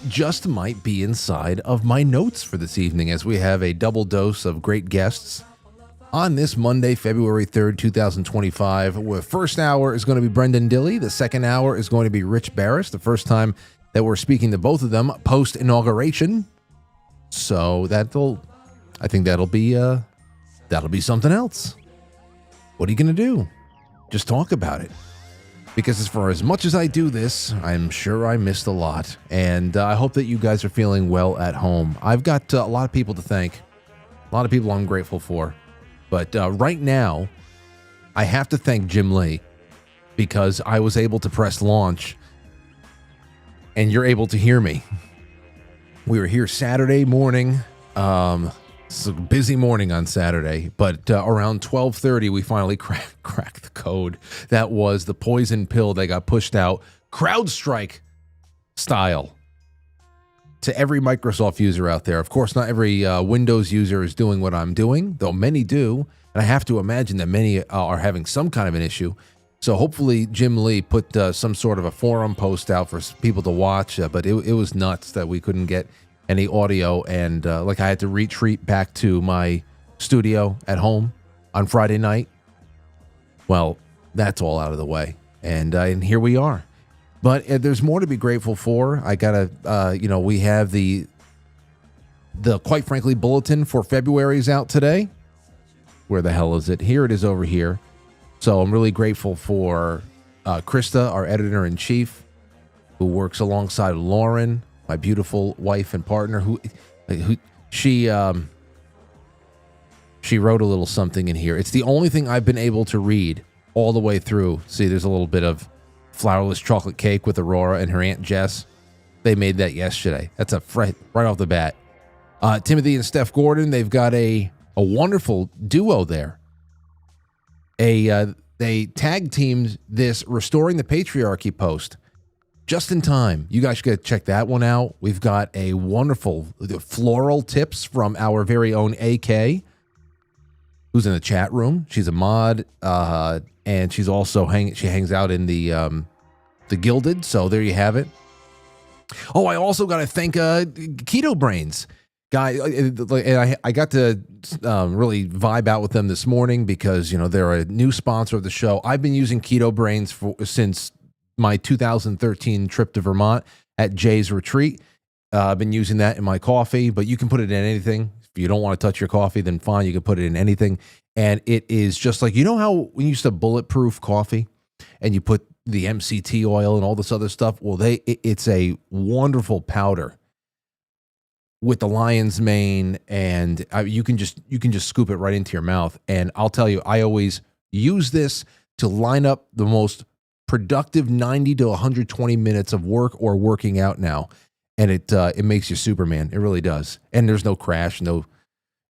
just might be inside of my notes for this evening as we have a double dose of great guests on this Monday, February 3rd, 2025. The first hour is going to be Brenden Dilley. The second hour is going to be Rich Baris. The first time that we're speaking to both of them post-inauguration. So I think that'll be something else. What are you going to do? Just talk about it. Because for as much as I do this, I'm sure I missed a lot. And I hope that you guys are feeling well at home. I've got a lot of people to thank. A lot of people I'm grateful for. But right now, I have to thank Jim Lee. Because I was able to press launch. And you're able to hear me. We were here Saturday morning. It's a busy morning on Saturday, but around 12:30, we finally cracked the code. That was the poison pill that got pushed out, CrowdStrike style, to every Microsoft user out there. Of course, not every Windows user is doing what I'm doing, though many do, and I have to imagine that many are having some kind of an issue. So hopefully Jim Lee put some sort of a forum post out for people to watch, but it was nuts that we couldn't get any audio, and I had to retreat back to my studio at home on Friday night. Well, that's all out of the way, and here we are. But there's more to be grateful for. I gotta, we have the Quite Frankly bulletin for February is out today. Where the hell is it? Here it is over here. So I'm really grateful for Krista, our editor-in-chief, who works alongside Lauren, my beautiful wife and partner, who she wrote a little something in here. It's the only thing I've been able to read all the way through. See, there's a little bit of flourless chocolate cake with Aurora and her Aunt Jess. They made that yesterday. That's right off the bat. Timothy and Steph Gordon, they've got a wonderful duo there. They tag teamed this Restoring the Patriarchy post just in time. You guys should check that one out. We've got a wonderful floral tips from our very own AK, who's in the chat room. She's a mod, and she's also she hangs out in the Gilded. So there you have it. Oh, I also got to thank Keto Brainz guy. And I got to really vibe out with them this morning because they're a new sponsor of the show. I've been using Keto Brainz since my 2013 trip to Vermont at Jay's Retreat. I've been using that in my coffee, but you can put it in anything. If you don't want to touch your coffee, then fine, you can put it in anything. And it is just like, how we used to bulletproof coffee and you put the MCT oil and all this other stuff? Well, it's a wonderful powder with the lion's mane, and you can just scoop it right into your mouth. And I'll tell you, I always use this to line up the most productive 90 to 120 minutes of work or working out now. And it makes you Superman. It really does. And there's no crash, no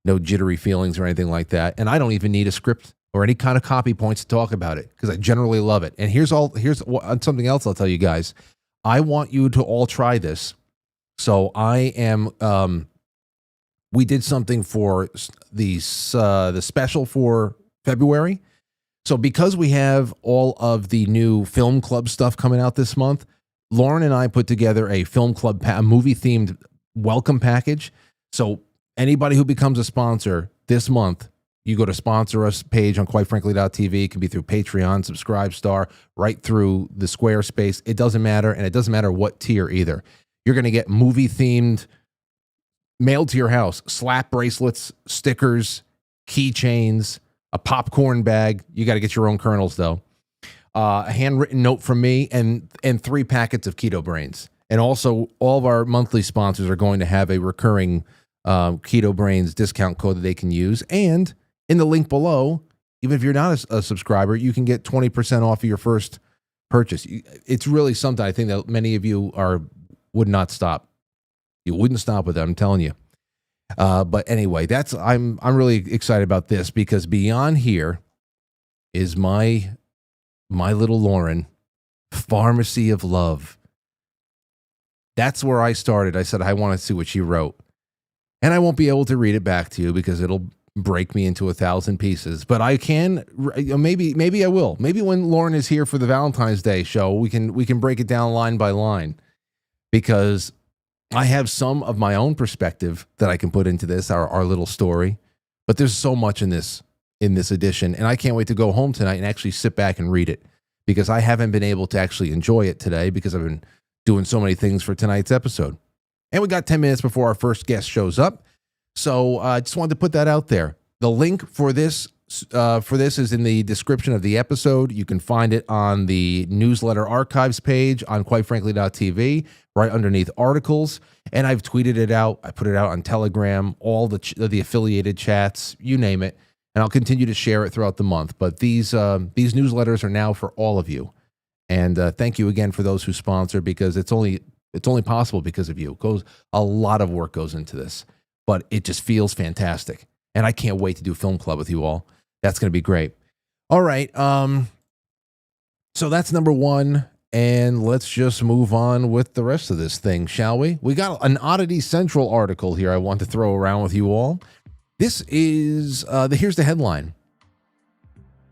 jittery feelings or anything like that. And I don't even need a script or any kind of copy points to talk about it because I generally love it. And here's something else I'll tell you guys. I want you to all try this. So I am, we did something for the special for February. So because we have all of the new film club stuff coming out this month, Lauren and I put together a film club, a movie-themed welcome package. So anybody who becomes a sponsor this month, you go to sponsor us page on quitefrankly.tv. It can be through Patreon, Subscribe Star, right through the Squarespace. It doesn't matter, and it doesn't matter what tier either. You're going to get movie-themed, mailed to your house, slap bracelets, stickers, keychains, a popcorn bag. You got to get your own kernels, though. A handwritten note from me, and 3 packets of Keto Brainz. And also, all of our monthly sponsors are going to have a recurring Keto Brainz discount code that they can use. And in the link below, even if you're not a subscriber, you can get 20% off of your first purchase. It's really something I think that many of you would not stop. You wouldn't stop with it, I'm telling you. But anyway, I'm really excited about this because beyond here is my little Lauren, Pharmacy of Love. That's where I started. I said, I want to see what she wrote. And I won't be able to read it back to you because it'll break me into 1,000 pieces. But I can, maybe I will. Maybe when Lauren is here for the Valentine's Day show, we can break it down line by line. Because I have some of my own perspective that I can put into this, our little story, but there's so much in this edition, and I can't wait to go home tonight and actually sit back and read it, because I haven't been able to actually enjoy it today because I've been doing so many things for tonight's episode. And we got 10 minutes before our first guest shows up, so I just wanted to put that out there. The link for this is in the description of the episode. You can find it on the newsletter archives page on quitefrankly.tv, right underneath articles. And I've tweeted it out. I put it out on Telegram, all the affiliated chats, you name it. And I'll continue to share it throughout the month. But these newsletters are now for all of you. And thank you again for those who sponsor, because it's only possible because of you. A lot of work goes into this, but it just feels fantastic. And I can't wait to do Film Club with you all. That's going to be great. All right. So that's number one. And let's just move on with the rest of this thing, shall we? We got an Oddity Central article here I want to throw around with you all. This is, here's the headline.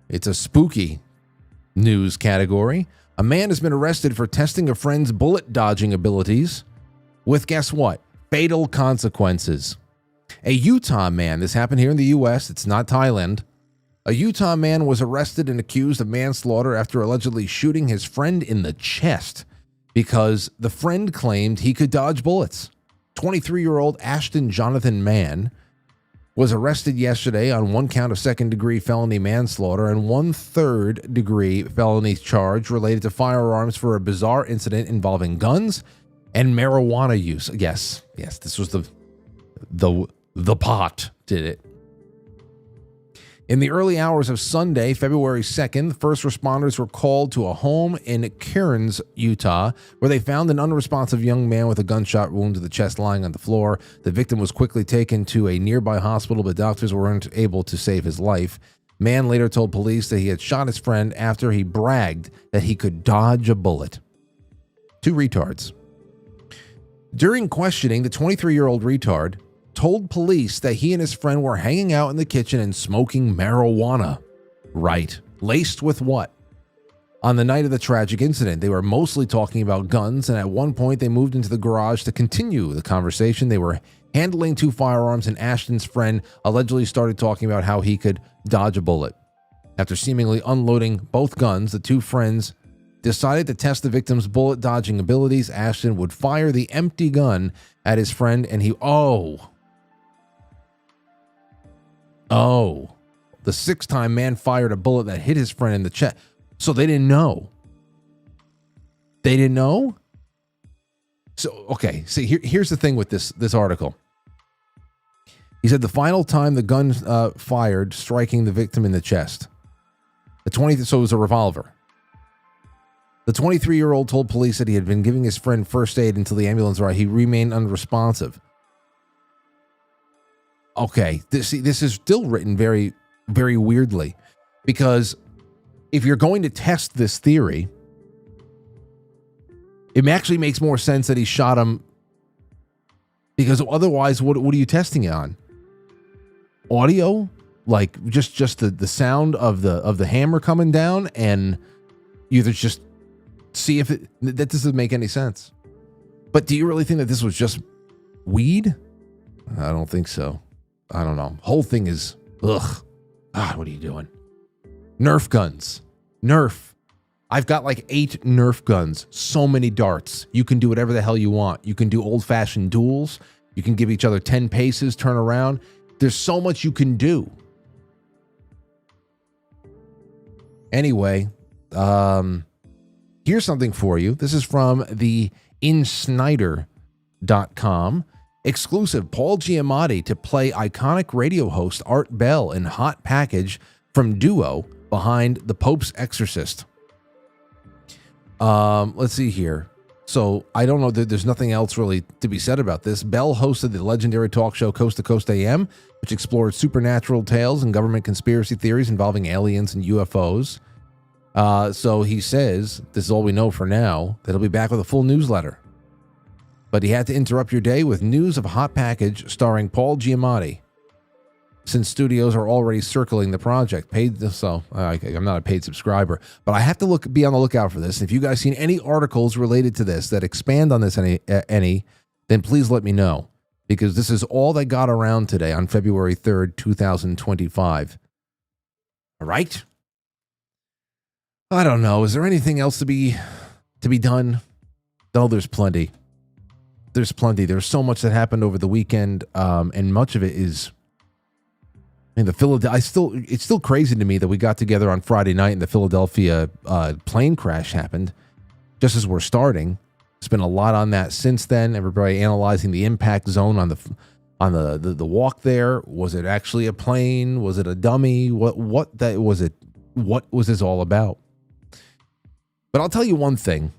It's a spooky news category. A man has been arrested for testing a friend's bullet dodging abilities with, guess what? Fatal consequences. A Utah man, this happened here in the U.S., it's not Thailand. A Utah man was arrested and accused of manslaughter after allegedly shooting his friend in the chest because the friend claimed he could dodge bullets. 23-year-old Ashton Jonathan Mann was arrested yesterday on one count of second-degree felony manslaughter and one third-degree felony charge related to firearms for a bizarre incident involving guns and marijuana use. Yes, this was the pot did it. In the early hours of Sunday, February 2nd, first responders were called to a home in Kearns, Utah, where they found an unresponsive young man with a gunshot wound to the chest lying on the floor. The victim was quickly taken to a nearby hospital, but doctors weren't able to save his life. Mann later told police that he had shot his friend after he bragged that he could dodge a bullet. Two retards. During questioning, the 23-year-old retard told police that he and his friend were hanging out in the kitchen and smoking marijuana. Right. Laced with what? On the night of the tragic incident, they were mostly talking about guns, and at one point they moved into the garage to continue the conversation. They were handling two firearms, and Ashton's friend allegedly started talking about how he could dodge a bullet. After seemingly unloading both guns, the two friends decided to test the victim's bullet dodging abilities. Ashton would fire the empty gun at his friend, and the sixth time man fired a bullet that hit his friend in the chest. So they didn't know. They didn't know? So, okay, see, here's the thing with this article. He said the final time the gun fired, striking the victim in the chest. So it was a revolver. The 23-year-old told police that he had been giving his friend first aid until the ambulance arrived. He remained unresponsive. Okay, this is still written very, very weirdly, because if you're going to test this theory, it actually makes more sense that he shot him, because otherwise, what are you testing it on? Audio, like just the sound of the hammer coming down, and you just see if that doesn't make any sense. But do you really think that this was just weed? I don't think so. I don't know. Whole thing is, ugh. God, what are you doing? Nerf guns. Nerf. I've got like 8 Nerf guns. So many darts. You can do whatever the hell you want. You can do old-fashioned duels. You can give each other 10 paces, turn around. There's so much you can do. Anyway, here's something for you. This is from the InSnyder.com. Exclusive, Paul Giamatti to play iconic radio host Art Bell in hot package from duo behind The Pope's Exorcist. Let's see here. So I don't know, there's nothing else really to be said about this. Bell hosted the legendary talk show Coast to Coast AM, which explored supernatural tales and government conspiracy theories involving aliens and UFOs. So he says, this is all we know for now, that he'll be back with a full newsletter. But he had to interrupt your day with news of a hot package starring Paul Giamatti, since studios are already circling the project. I'm not a paid subscriber, but I have to be on the lookout for this. If you guys seen any articles related to this that expand on this any, then please let me know, because this is all that got around today on February 3rd, 2025. All right? I don't know. Is there anything else to be done? No, there's plenty. There's plenty. There's so much that happened over the weekend, and much of it is... I mean, it's still crazy to me that we got together on Friday night and the Philadelphia plane crash happened just as we're starting. There's been a lot on that since then. Everybody analyzing the impact zone on the walk there. Was it actually a plane? Was it a dummy? What was it? What was this all about? But I'll tell you one thing.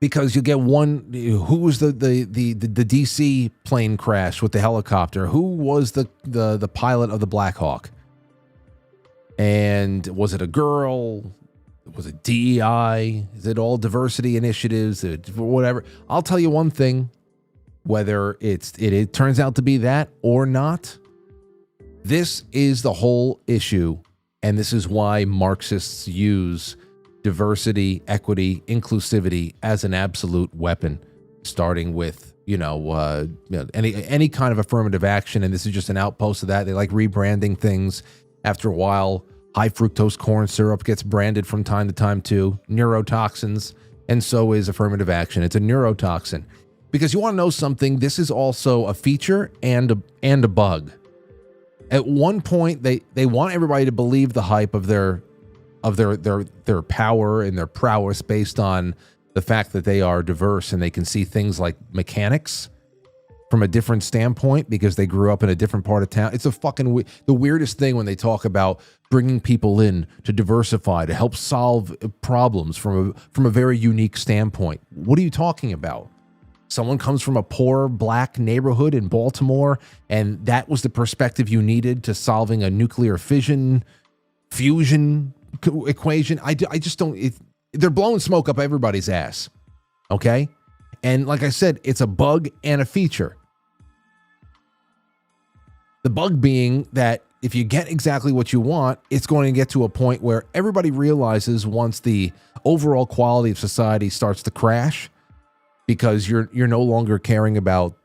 Because you get one, who was the DC plane crash with the helicopter? Who was the pilot of the Black Hawk? And was it a girl? Was it DEI? Is it all diversity initiatives? Whatever. I'll tell you one thing, whether it turns out to be that or not, this is the whole issue, and this is why Marxists use diversity, equity, inclusivity as an absolute weapon, starting with any kind of affirmative action. And this is just an outpost of that. They like rebranding things. After a while, high fructose corn syrup gets branded from time to time too. Neurotoxins, and so is affirmative action. It's a neurotoxin. Because you want to know something, this is also a feature and a bug. At one point, they want everybody to believe the hype of their power and their prowess based on the fact that they are diverse and they can see things like mechanics from a different standpoint because they grew up in a different part of town. It's the weirdest thing when they talk about bringing people in to diversify, to help solve problems from a very unique standpoint. What are you talking about? Someone comes from a poor black neighborhood in Baltimore, and that was the perspective you needed to solving a nuclear fusion equation. I just don't. They're blowing smoke up everybody's ass. Okay, and like I said, it's a bug and a feature. The bug being that if you get exactly what you want, it's going to get to a point where everybody realizes once the overall quality of society starts to crash, because you're no longer caring about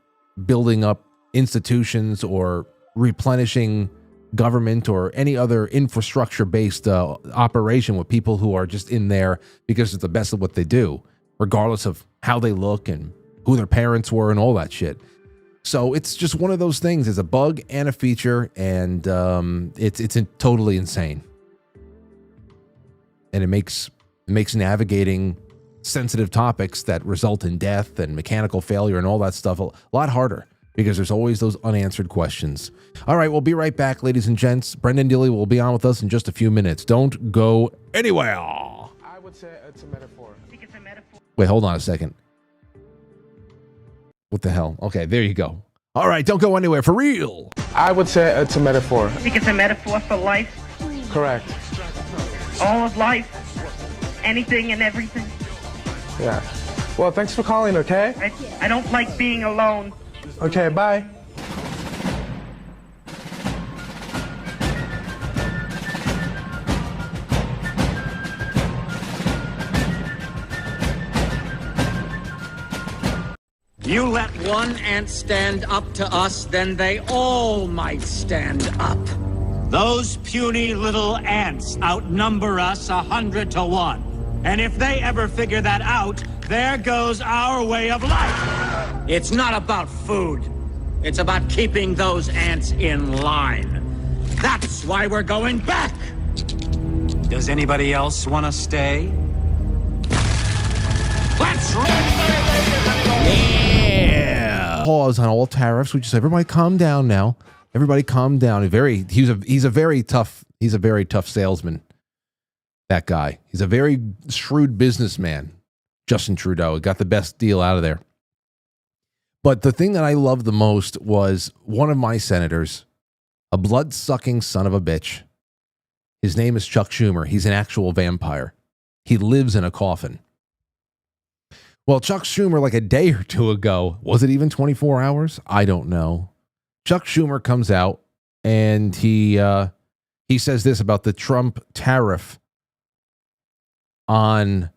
building up institutions or replenishing government or any other infrastructure-based operation with people who are just in there because it's the best of what they do, regardless of how they look and who their parents were and all that shit. So it's just one of those things. It's a bug and a feature, and it's totally insane. And it makes navigating sensitive topics that result in death and mechanical failure and all that stuff a lot harder, because there's always those unanswered questions. All right, we'll be right back, ladies and gents. Brenden Dilley will be on with us in just a few minutes. Don't go anywhere. I would say it's a metaphor. I think it's a metaphor. Wait, hold on a second. What the hell? Okay, there you go. All right, don't go anywhere, for real. I would say it's a metaphor. I think it's a metaphor for life. Correct. All of life. Anything and everything. Yeah. Well, thanks for calling, okay? I don't like being alone. Okay, bye. You let one ant stand up to us, then they all might stand up. Those puny little ants outnumber us 100 to 1. And if they ever figure that out, there goes our way of life. It's not about food. It's about keeping those ants in line. That's why we're going back. Does anybody else want to stay? Let's roll! Yeah. Pause on all tariffs. We just everybody calm down now. Everybody calm down. He's a very tough salesman. That guy. He's a very shrewd businessman. Justin Trudeau got the best deal out of there. But the thing that I loved the most was one of my senators, a blood-sucking son of a bitch. His name is Chuck Schumer. He's an actual vampire. He lives in a coffin. Well, Chuck Schumer, like a day or two ago, was it even 24 hours? I don't know. Chuck Schumer comes out and he says this about the Trump tariff on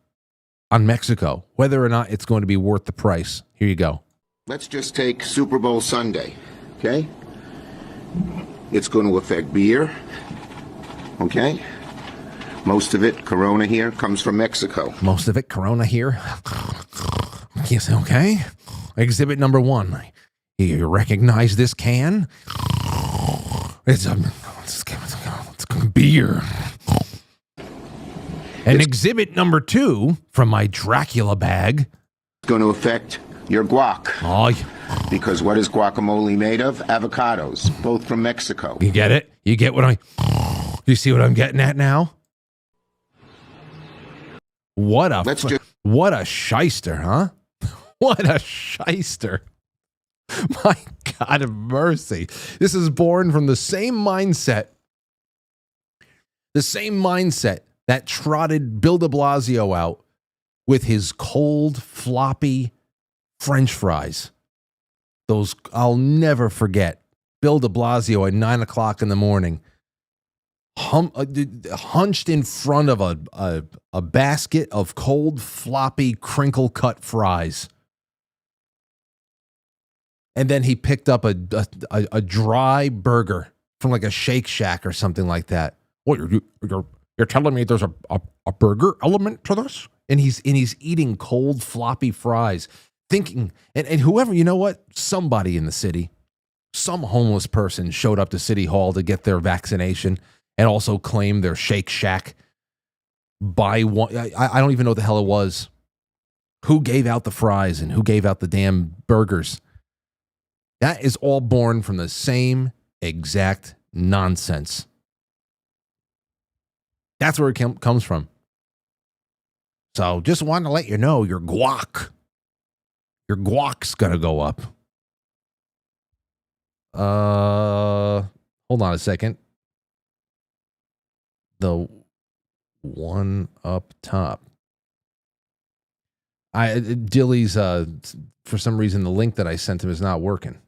Mexico, whether or not it's going to be worth the price. Here you go. Let's just take Super Bowl Sunday, okay? It's going to affect beer, okay? Most of it, Corona here, comes from Mexico. Most of it, Corona here. Yes, okay. Exhibit number 1. You recognize this can? It's beer. And exhibit number 2 from my Dracula bag. It's going to affect your guac. Oh, because what is guacamole made of? Avocados, both from Mexico. you get it? You get what you see what I'm getting at now? What a shyster, huh? What a shyster. My God of mercy. This is born from the same mindset that trotted Bill de Blasio out with his cold, floppy French fries. Those I'll never forget. Bill de Blasio at 9 o'clock in the morning, hunched in front of a basket of cold, floppy, crinkle-cut fries. And then he picked up a dry burger from like a Shake Shack or something like that. What, you're telling me there's a burger element to this? And he's eating cold, floppy fries, thinking, and whoever, you know what? Somebody in the city, some homeless person showed up to City Hall to get their vaccination and also claim their Shake Shack. Buy one. I don't even know what the hell it was. Who gave out the fries and who gave out the damn burgers? That is all born from the same exact nonsense. That's where it comes from. So just wanted to let you know your guac's going to go up. Hold on a second. The one up top. Dilley's, for some reason, the link that I sent him is not working.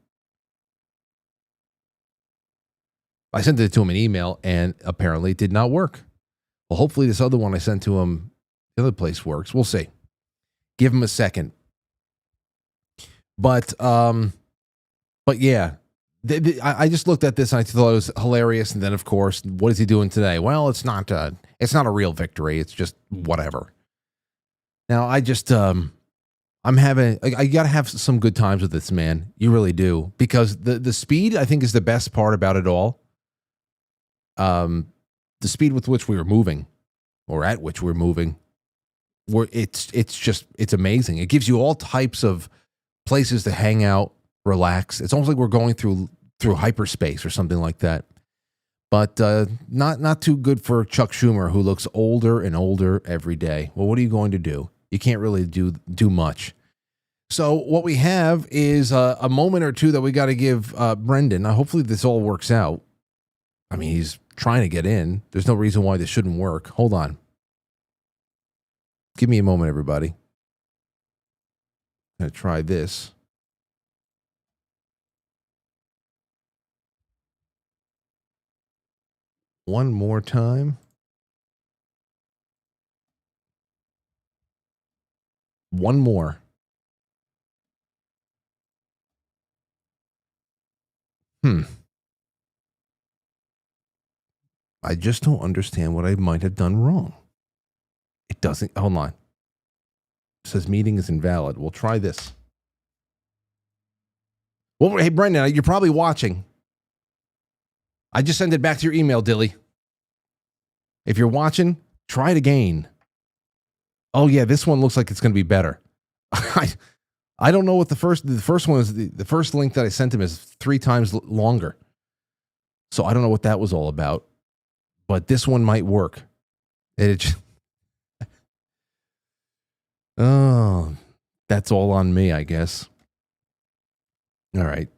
I sent it to him in email, and apparently it did not work. Well, hopefully this other one I sent to him, the other place works. We'll see. Give him a second. But yeah, I just looked at this and I thought it was hilarious. And then, of course, what is he doing today? Well, it's not a real victory. It's just whatever. Now, I got to have some good times with this man. You really do. Because the speed, I think, is the best part about it all. The speed with which we were moving, or at which we're moving, it's amazing. It gives you all types of places to hang out, relax. It's almost like we're going through hyperspace or something like that. But not too good for Chuck Schumer, who looks older and older every day. Well, what are you going to do? You can't really do much. So what we have is a moment or two that we got to give Brenden. Hopefully this all works out. I mean, he's trying to get in. There's no reason why this shouldn't work. Hold on. Give me a moment, everybody. I'm going to try this. One more time. One more. I just don't understand what I might have done wrong. It doesn't. Hold on. It says meeting is invalid. We'll try this. Well, hey, Brenden, you're probably watching. I just sent it back to your email, Dilley. If you're watching, try it again. Oh, yeah, this one looks like it's going to be better. I don't know what the first one is. The first link that I sent him is 3 times longer. So I don't know what that was all about. But this one might work. Oh, that's all on me, I guess. All right.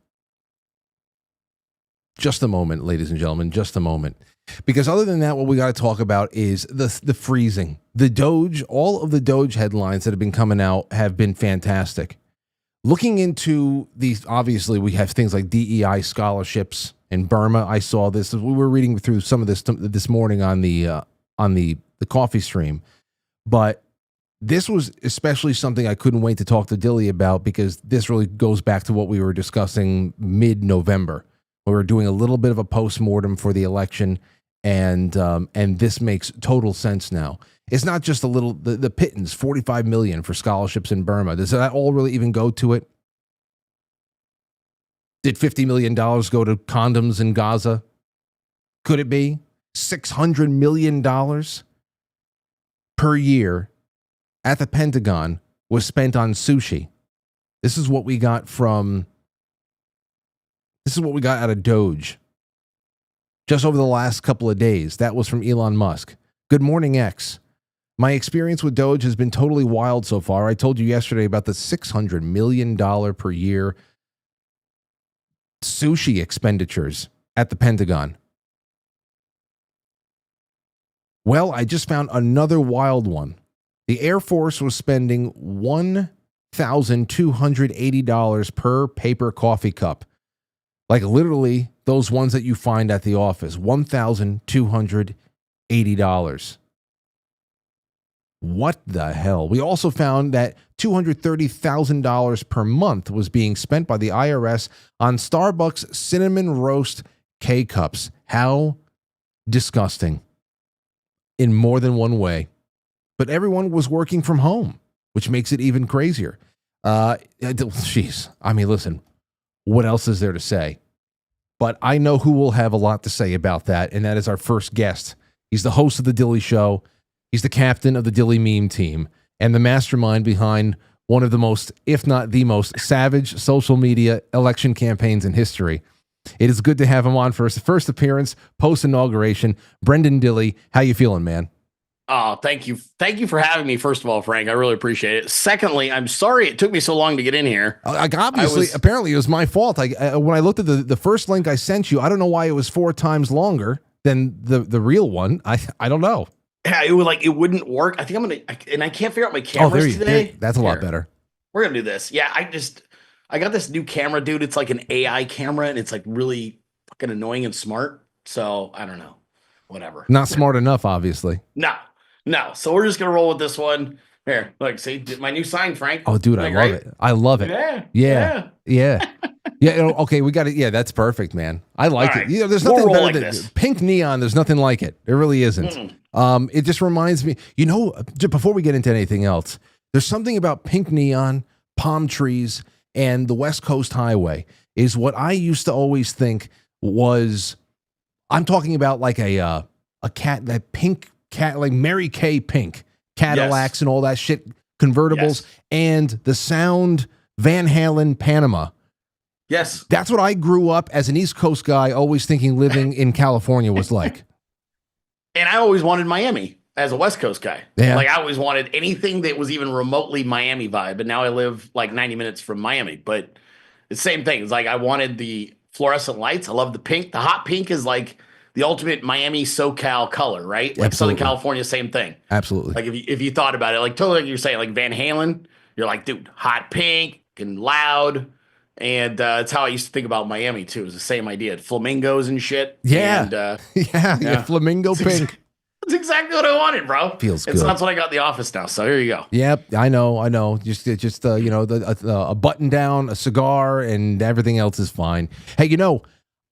Just a moment, ladies and gentlemen, just a moment. Because other than that, what we got to talk about is the freezing. The Doge, all of the Doge headlines that have been coming out have been fantastic. Looking into these, obviously, we have things like DEI scholarships in Burma. I saw this. We were reading through some of this morning on the coffee stream. But this was especially something I couldn't wait to talk to Dilley about, because this really goes back to what we were discussing mid-November. We were doing a little bit of a post-mortem for the election, and this makes total sense now. It's not just the pittance, $45 million for scholarships in Burma. Does that all really even go to it? Did $50 million go to condoms in Gaza? Could it be? $600 million per year at the Pentagon was spent on sushi. This is what we got out of Doge. Just over the last couple of days. That was from Elon Musk. Good morning, X. My experience with Doge has been totally wild so far. I told you yesterday about the $600 million per year sushi expenditures at the Pentagon. Well, I just found another wild one. The Air Force was spending $1,280 per paper coffee cup. Like literally those ones that you find at the office. $1,280. What the hell? We also found that $230,000 per month was being spent by the IRS on Starbucks cinnamon roast K-Cups. How disgusting. In more than one way. But everyone was working from home, which makes it even crazier. Jeez. I mean, listen, what else is there to say? But I know who will have a lot to say about that, and that is our first guest. He's the host of The Dilley Show. He's the captain of the Dilley meme team and the mastermind behind one of the most, if not the most, savage social media election campaigns in history. It is good to have him on for his first appearance, post-inauguration. Brenden Dilley, how you feeling, man? Oh, thank you. Thank you for having me, first of all, Frank. I really appreciate it. Secondly, I'm sorry it took me so long to get in here. Apparently, it was my fault. When I looked at the first link I sent you, I don't know why it was 4 times longer than the real one. I don't know. Yeah, it wouldn't work. I think I can't figure out my cameras today. That's a lot better. We're going to do this. Yeah, I got this new camera, dude. It's like an AI camera, and it's like really fucking annoying and smart. So I don't know. Whatever. Not smart enough, obviously. No. So we're just going to roll with this one. Here, look, see my new sign, Frank. Oh, dude, I love it. I love it. Yeah. Okay, we got it. Yeah, that's perfect, man. I like it. There's nothing better than this. Pink neon. There's nothing like it. It really isn't. It just reminds me, before we get into anything else, there's something about pink neon, palm trees, and the West Coast Highway is what I used to always think was, I'm talking about like a cat, that pink cat, like Mary Kay pink Cadillacs and all that shit, convertibles, and the sound Van Halen Panama. Yes. That's what I grew up as an East Coast guy, always thinking living in California was like. And I always wanted Miami as a West Coast guy. Yeah. Like I always wanted anything that was even remotely Miami vibe. But now I live like 90 minutes from Miami. But the same thing. It's like I wanted the fluorescent lights. I love the pink. The hot pink is like the ultimate Miami SoCal color, right? Like Southern California, same thing. Absolutely. Like if you thought about it, like totally like you're saying, like Van Halen, you're like, dude, hot pink and loud. And that's how I used to think about Miami too. It was the same idea. Flamingos and shit. Yeah. And, flamingo pink. That's exactly what I wanted, bro. Feels good. So that's what I got in the office now. So here you go. Yep, I know. Just a button down, a cigar, and everything else is fine. Hey,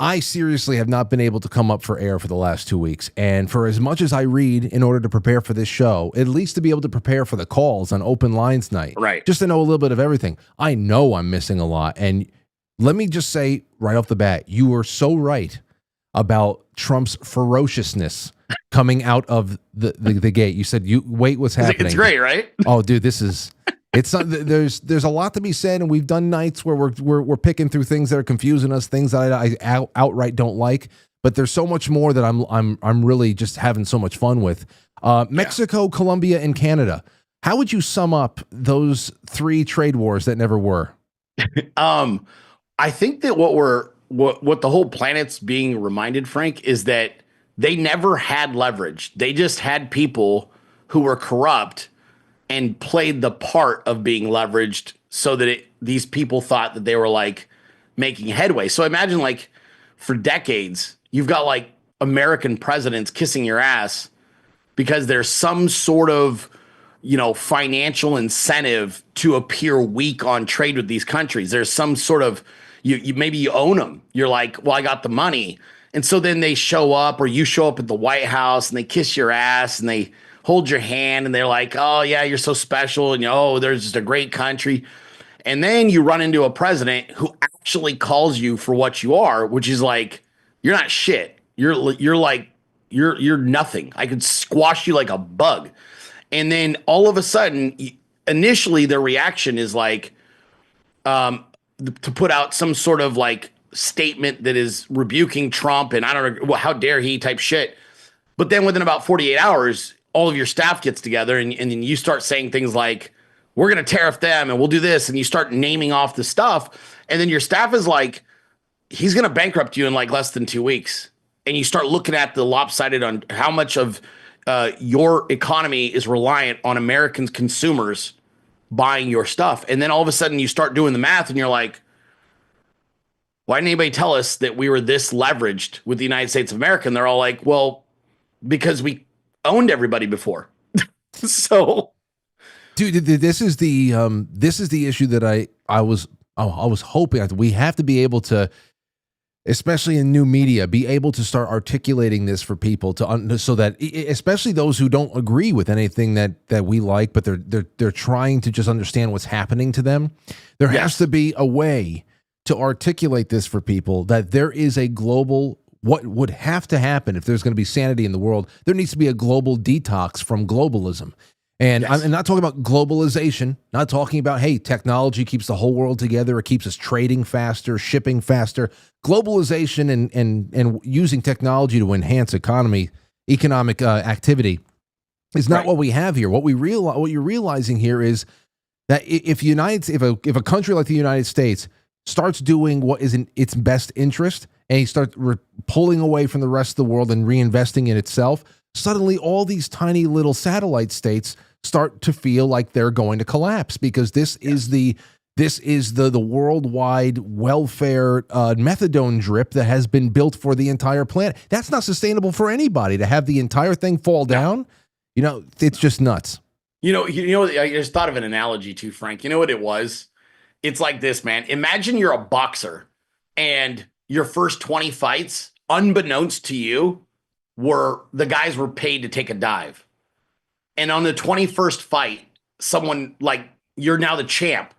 I seriously have not been able to come up for air for the last 2 weeks. And for as much as I read in order to prepare for this show, at least to be able to prepare for the calls on Open Lines Night, right? Just to know a little bit of everything. I know I'm missing a lot. And let me just say right off the bat, you were so right about Trump's ferociousness coming out of the gate. You said, wait, what's happening? It's great, right? Oh, dude, it's not, there's a lot to be said, and we've done nights where we're picking through things that are confusing us, things that I outright don't like. But there's so much more that I'm really just having so much fun with. Mexico, Colombia, and Canada. How would you sum up those 3 trade wars that never were? I think that what the whole planet's being reminded, Frank, is that they never had leverage. They just had people who were corrupt and played the part of being leveraged so that these people thought that they were like making headway. So imagine like for decades, you've got like American presidents kissing your ass because there's some sort of financial incentive to appear weak on trade with these countries. There's some sort of, maybe you own them. You're like, well, I got the money. And so then they show up, or you show up at the White House and they kiss your ass and they hold your hand and they're like, oh yeah, you're so special. And there's just a great country. And then you run into a president who actually calls you for what you are, which is like, you're not shit. You're nothing. I could squash you like a bug. And then all of a sudden, initially their reaction is like, to put out some sort of like statement that is rebuking Trump and I don't know, well, how dare he type shit. But then within about 48 hours, all of your staff gets together and then you start saying things like, we're going to tariff them and we'll do this. And you start naming off the stuff. And then your staff is like, he's going to bankrupt you in like less than 2 weeks. And you start looking at the lopsided on how much of your economy is reliant on American consumers buying your stuff. And then all of a sudden you start doing the math and you're like, why didn't anybody tell us that we were this leveraged with the United States of America? And they're all like, well, because we owned everybody before. So, dude, this is the issue that I was hoping we have to be able to, especially in new media, be able to start articulating this for people so that, especially those who don't agree with anything that we like, but they're trying to just understand what's happening to them. There has to be a way to articulate this for people, that there is a global, what would have to happen if there's going to be sanity in the world, there needs to be a global detox from globalism. And I'm not talking about globalization, not talking about, hey, technology keeps the whole world together. It keeps us trading faster, shipping faster. Globalization and using technology to enhance economic activity is not what we have here. What you're realizing here is that if a country like the United States starts doing what is in its best interest and you start pulling away from the rest of the world and reinvesting in itself, suddenly all these tiny little satellite states start to feel like they're going to collapse, because this is the worldwide welfare methadone drip that has been built for the entire planet. That's not sustainable for anybody to have the entire thing fall down. It's just nuts. I just thought of an analogy too, Frank. You know what it was? It's like this, man. Imagine you're a boxer and your first 20 fights, unbeknownst to you, the guys were paid to take a dive. And on the 21st fight, someone like, you're now the champ.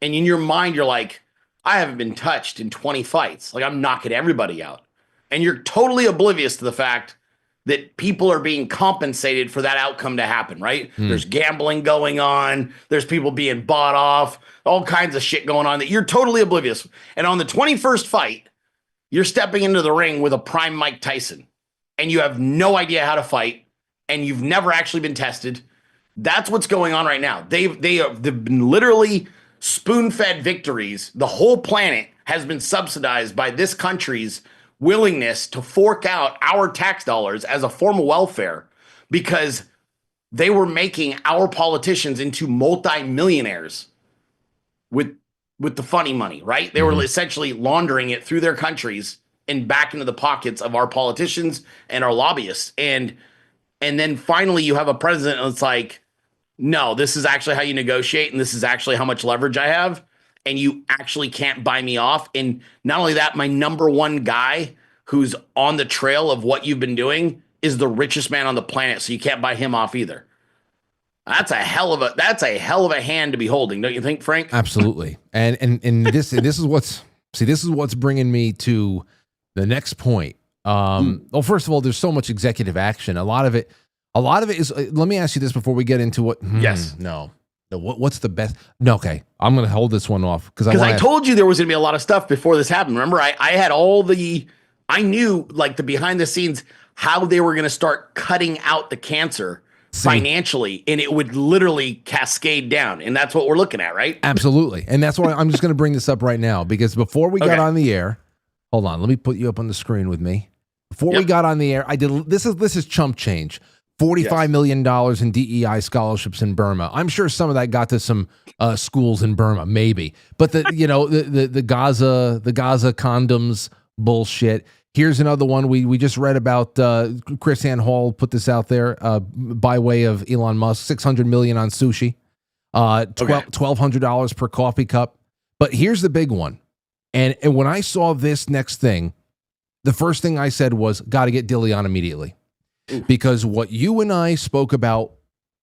And in your mind, you're like, I haven't been touched in 20 fights. Like, I'm knocking everybody out. And you're totally oblivious to the fact that people are being compensated for that outcome to happen, right? There's gambling going on. There's people being bought off, all kinds of shit going on that you're totally oblivious. And on the 21st fight, you're stepping into the ring with a prime Mike Tyson, and you have no idea how to fight, and you've never actually been tested. That's what's going on right now. They've been literally spoon-fed victories. The whole planet has been subsidized by this country's willingness to fork out our tax dollars as a form of welfare, because they were making our politicians into multi-millionaires with the funny money, right? They were essentially laundering it through their countries and back into the pockets of our politicians and our lobbyists. And then finally you have a president that's like, no, this is actually how you negotiate, and this is actually how much leverage I have, and you actually can't buy me off. And not only that, my number one guy who's on the trail of what you've been doing is the richest man on the planet, so you can't buy him off either. That's a hell of a hand to be holding, don't you think, Frank? Absolutely. And this is what's bringing me to the next point. Well, first of all, there's so much executive action. A lot of it is. Let me ask you this before we get into what. Yes. No. What's the best? No. Okay. I'm going to hold this one off because I told you there was going to be a lot of stuff before this happened. Remember, I had I knew like the behind the scenes how they were going to start cutting out the cancer financially, and it would literally cascade down. And that's what we're looking at, right? Absolutely. And that's why I'm just going to bring this up right now, because before we got on the air, hold on, let me put you up on the screen with me. Before we got on the air, I did this is chump change. $45 million in DEI scholarships in Burma. I'm sure some of that got to some schools in Burma, maybe. But the Gaza condoms bullshit. Here's another one we just read about. Chris Ann Hall put this out there by way of Elon Musk. $600 million on sushi, $1,200 per coffee cup. But here's the big one, and when I saw this next thing, the first thing I said was, got to get Dilley on immediately, because what you and I spoke about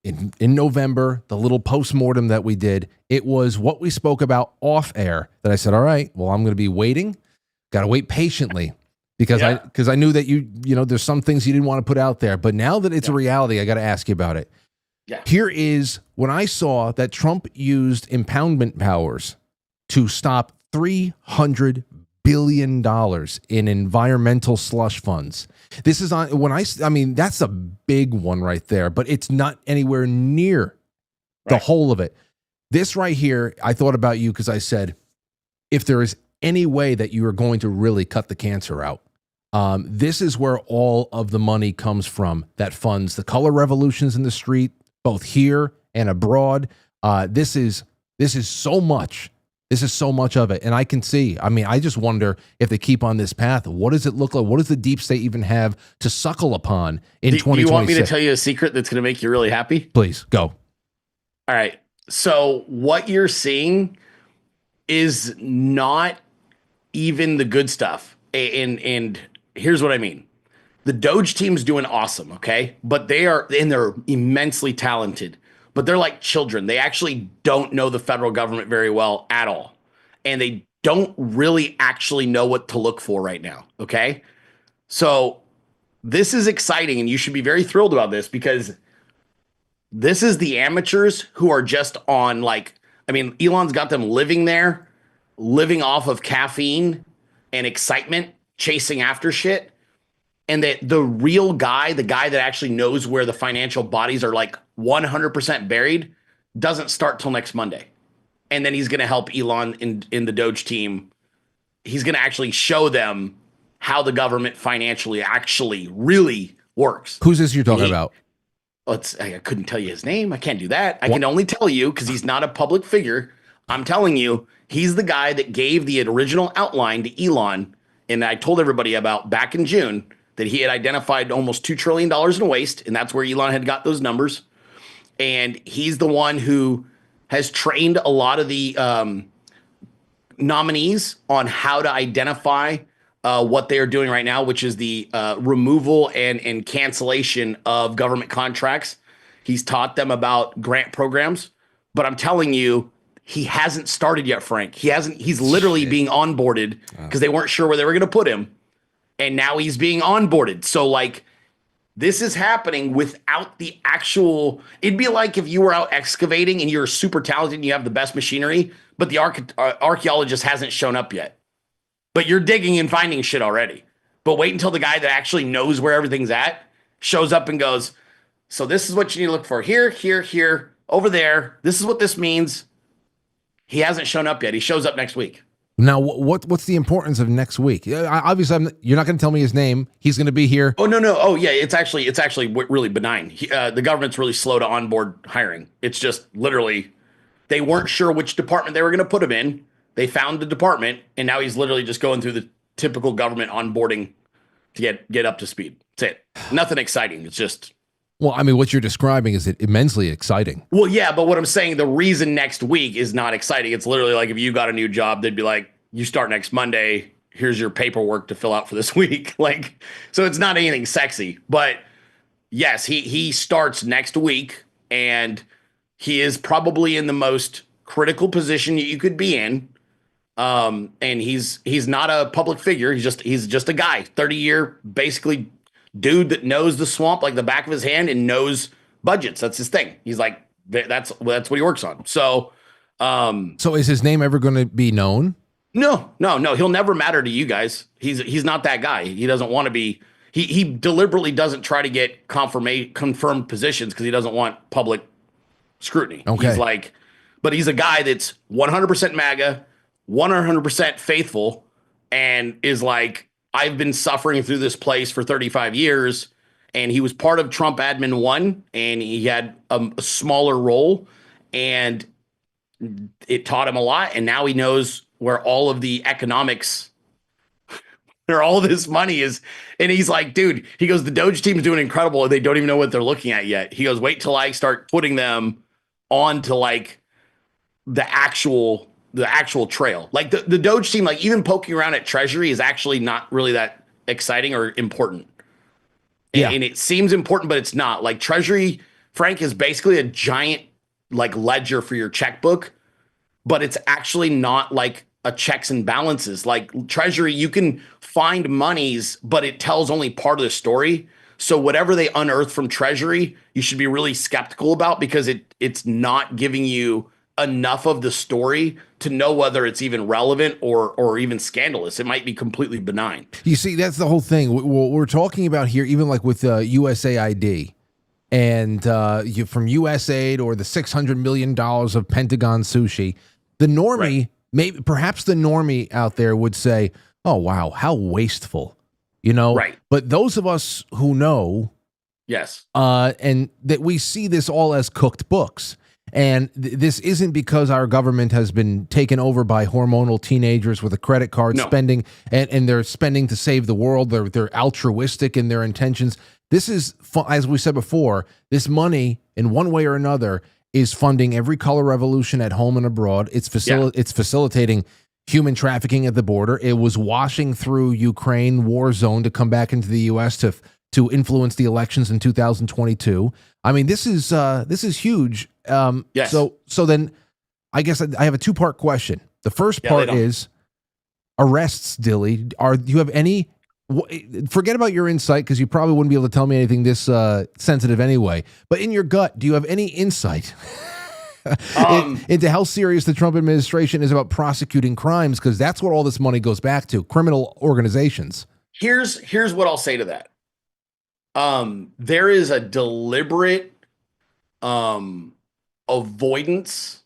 in November, the little postmortem that we did, it was what we spoke about off air. That I said, all right, well, I'm going to be waiting. Got to wait patiently. Because I knew that you know, there's some things you didn't want to put out there, but now that it's a reality, I got to ask you about it. Yeah. Here is when I saw that Trump used impoundment powers to stop $300 billion in environmental slush funds. This is on when I mean, that's a big one right there, but it's not anywhere near the whole of it. This right here, I thought about you because I said, if there is any way that you are going to really cut the cancer out, this is where all of the money comes from that funds the color revolutions in the street, both here and abroad. This is so much. This is so much of it. And I can see, I mean, I just wonder if they keep on this path, what does it look like? What does the deep state even have to suckle upon in 2026? Do you want me to tell you a secret that's going to make you really happy? Please, go. All right. So what you're seeing is not even the good stuff. And here's what I mean. The Doge team's doing awesome, okay? But they're immensely talented. But they're like children. They actually don't know the federal government very well at all. And they don't really actually know what to look for right now, okay? So this is exciting, and you should be very thrilled about this, because this is the amateurs who are just on, like, I mean, Elon's got them living there, living off of caffeine and excitement, chasing after shit. And that the real guy, the guy that actually knows where the financial bodies are like 100% buried, doesn't start till next Monday. And then he's going to help Elon in the Doge team. He's going to actually show them how the government financially actually really works. Who's this you're talking about? I couldn't tell you his name. I can't do that. I can only tell you because he's not a public figure. I'm telling you, he's the guy that gave the original outline to Elon. And I told everybody about back in June that he had identified almost $2 trillion in waste. And that's where Elon had got those numbers. And he's the one who has trained a lot of the nominees on how to identify what they are doing right now, which is the removal and cancellation of government contracts. He's taught them about grant programs. But I'm telling you, he hasn't started yet, Frank. He's literally being onboarded because they weren't sure where they were going to put him. And now he's being onboarded. So, like, this is happening without the actual. It'd be like if you were out excavating and you're super talented and you have the best machinery, but the archaeologist hasn't shown up yet. But you're digging and finding shit already. But wait until the guy that actually knows where everything's at shows up and goes, so this is what you need to look for here, here, here, over there. This is what this means. He hasn't shown up yet. He shows up next week. Now, what's the importance of next week? Obviously, you're not going to tell me his name. He's going to be here. Oh, no. Oh, yeah. It's actually really benign. The government's really slow to onboard hiring. It's just literally they weren't sure which department they were going to put him in. They found the department, and now he's literally just going through the typical government onboarding to get up to speed. That's it. Nothing exciting. It's just. Well, I mean, what you're describing is immensely exciting. Well, yeah, but what I'm saying, the reason next week is not exciting. It's literally like if you got a new job, they'd be like, you start next Monday. Here's your paperwork to fill out for this week. Like, so it's not anything sexy. But yes, he starts next week, and he is probably in the most critical position you could be in. And he's not a public figure. He's just a guy, 30-year basically dude that knows the swamp like the back of his hand and knows budgets. That's his thing. He's like, that's what he works on. So is his name ever going to be known? No. He'll never matter to you guys. He's not that guy. He doesn't want to be. He deliberately doesn't try to get confirmed positions because he doesn't want public scrutiny. Okay. But he's a guy that's 100% MAGA, 100% faithful, and is like, I've been suffering through this place for 35 years, and he was part of Trump Admin 1, and he had a smaller role, and it taught him a lot, and now he knows where all of the economics Or all this money is, and he's like, dude, he goes, the Doge team is doing incredible and they don't even know what they're looking at yet. He goes, wait till I start putting them onto like the actual trail. Like the Doge team, like even poking around at Treasury is actually not really that exciting or important. Yeah. And it seems important, but it's not. Like Treasury, Frank, is basically a giant like ledger for your checkbook, but it's actually not like a checks and balances. Like Treasury, you can find monies, but it tells only part of the story. So whatever they unearth from Treasury, you should be really skeptical about because it's not giving you enough of the story to know whether it's even relevant or even scandalous. It might be completely benign. You see, that's the whole thing. What we're talking about here, even like with USAID and from USAID or the $600 million of Pentagon Sushi, the normie, Right. maybe perhaps the normie out there would say, oh, wow, how wasteful, you know? Right. But those of us who know, Yes. and that we see this all as cooked books. And this isn't because our government has been taken over by hormonal teenagers with a credit card spending, and they're spending to save the world. They're altruistic in their intentions. This is, as we said before, this money in one way or another is funding every color revolution at home and abroad. It's facilitating human trafficking at the border. It was washing through Ukraine war zone to come back into the U.S. to influence the elections in 2022. I mean, this is huge. Yes. So then I guess I have a two-part question. The first part is arrests, Dilley. Do you have any, forget about your insight because you probably wouldn't be able to tell me anything this sensitive anyway, but in your gut, do you have any insight into how serious the Trump administration is about prosecuting crimes? Because that's what all this money goes back to, criminal organizations. Here's what I'll say to that. There is a deliberate avoidance,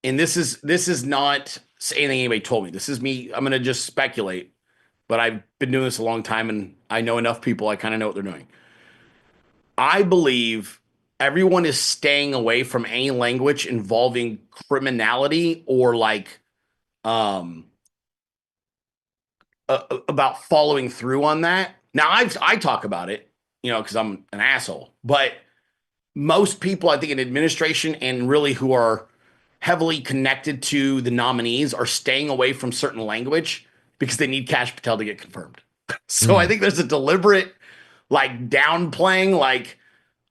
and this is not anything anybody told me. This is me. I'm going to just speculate, but I've been doing this a long time, and I know enough people. I kind of know what they're doing. I believe everyone is staying away from any language involving criminality or like about following through on that. Now I talk about it, you know, because I'm an asshole, but most people, I think, in administration and really who are heavily connected to the nominees are staying away from certain language because they need Kash Patel to get confirmed. So I think there's a deliberate like downplaying, like,